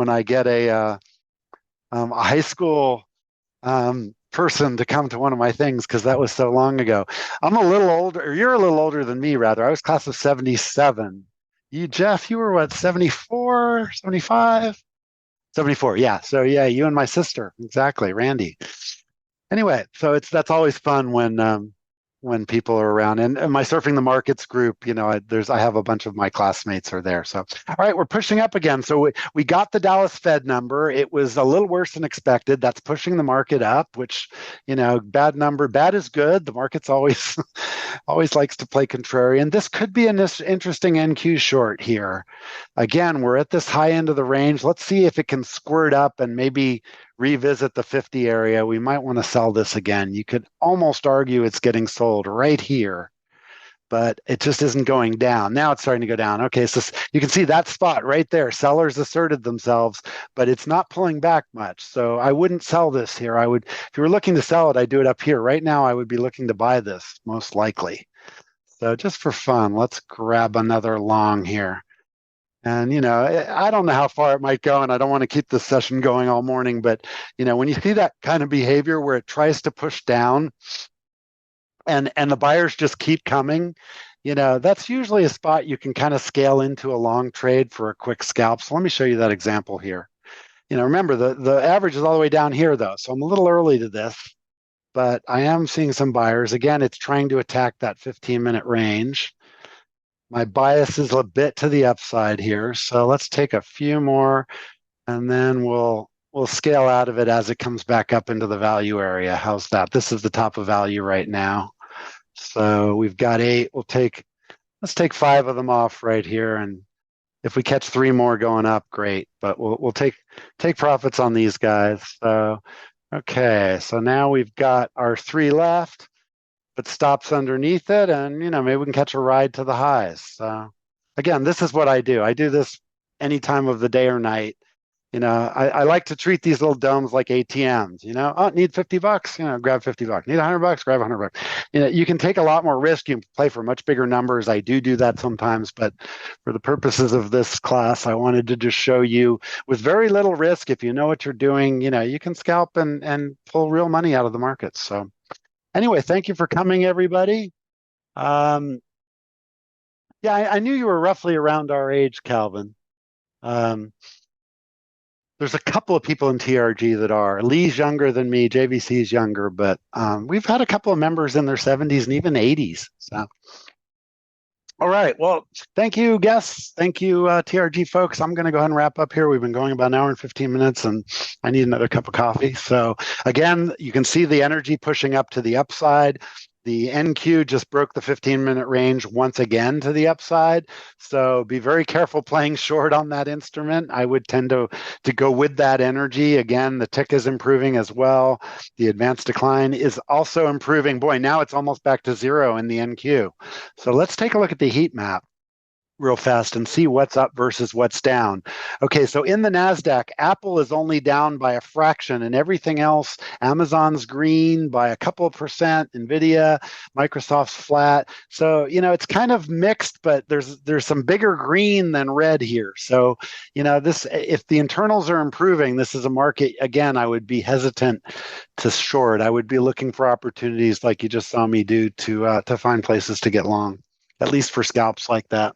I get a high school person to come to one of my things, because that was so long ago. I'm a little older, or you're a little older than me, rather. I was class of 77. You, Jeff, you were what, 74, 75? 74, yeah. So yeah, you and my sister, exactly, Randy. Anyway, so that's always fun when people are around. And my Surfing the Markets group, I have a bunch of my classmates are there. So, all right, we're pushing up again. So we got the Dallas Fed number. It was a little worse than expected. That's pushing the market up, which, bad number. Bad is good. The market's always likes to play contrarian. This could be an interesting NQ short here. Again, we're at this high end of the range. Let's see if it can squirt up and maybe revisit the 50 area. We might want to sell this again. You could almost argue it's getting sold right here. but it just isn't going down. Now it's starting to go down. Okay, so you can see that spot right there. Sellers asserted themselves, but it's not pulling back much. So I wouldn't sell this here. I would, if you were looking to sell it, I'd do it up here. Right now, I would be looking to buy this most likely. So just for fun, let's grab another long here. And, I don't know how far it might go, and I don't want to keep this session going all morning, but, when you see that kind of behavior where it tries to push down and the buyers just keep coming, that's usually a spot you can kind of scale into a long trade for a quick scalp. So let me show you that example here. Remember the average is all the way down here though, so I'm a little early to this, but I am seeing some buyers. Again, it's trying to attack that 15-minute range. My bias is a bit to the upside here, so let's take a few more, and then we'll scale out of it as it comes back up into the value area. How's that? This is the top of value right now. So we've got 8. Let's take 5 of them off right here, and if we catch 3 more going up, great. But we'll take profits on these guys. So okay, so now we've got our 3 left, but stops underneath it, and maybe we can catch a ride to the highs. So again, this is what I do. I do this any time of the day or night. I like to treat these little domes like ATMs. Oh, need $50, grab $50. Need $100, grab $100. You can take a lot more risk. You can play for much bigger numbers. I do that sometimes, but for the purposes of this class, I wanted to just show you with very little risk. If you know what you're doing, you can scalp and pull real money out of the markets. So anyway, thank you for coming, everybody. Yeah, I knew you were roughly around our age, Calvin. There's a couple of people in TRG that are. Lee's younger than me, JVC's younger, but we've had a couple of members in their 70s and even 80s. So, all right. Well, thank you, guests. Thank you, TRG folks. I'm going to go ahead and wrap up here. We've been going about an hour and 15 minutes, and I need another cup of coffee. So, again, you can see the energy pushing up to the upside. The NQ just broke the 15-minute range once again to the upside. So be very careful playing short on that instrument. I would tend to go with that energy. Again, the tick is improving as well. The advanced decline is also improving. Boy, now it's almost back to 0 in the NQ. So let's take a look at the heat map real fast and see what's up versus what's down. Okay, so in the NASDAQ, Apple is only down by a fraction, and everything else, Amazon's green by a couple of percent, NVIDIA, Microsoft's flat. So, it's kind of mixed, but there's some bigger green than red here. So, this, if the internals are improving, this is a market, again, I would be hesitant to short. I would be looking for opportunities like you just saw me do to find places to get long, at least for scalps like that.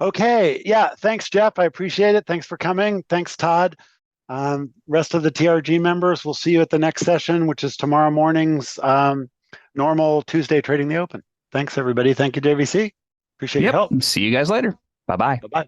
Okay, yeah, thanks, Jeff. I appreciate it. Thanks for coming. Thanks, Todd. Rest of the TRG members, we'll see you at the next session, which is tomorrow morning's normal Tuesday Trading the Open. Thanks, everybody. Thank you, JVC. Appreciate your help. See you guys later. Bye-bye. Bye-bye.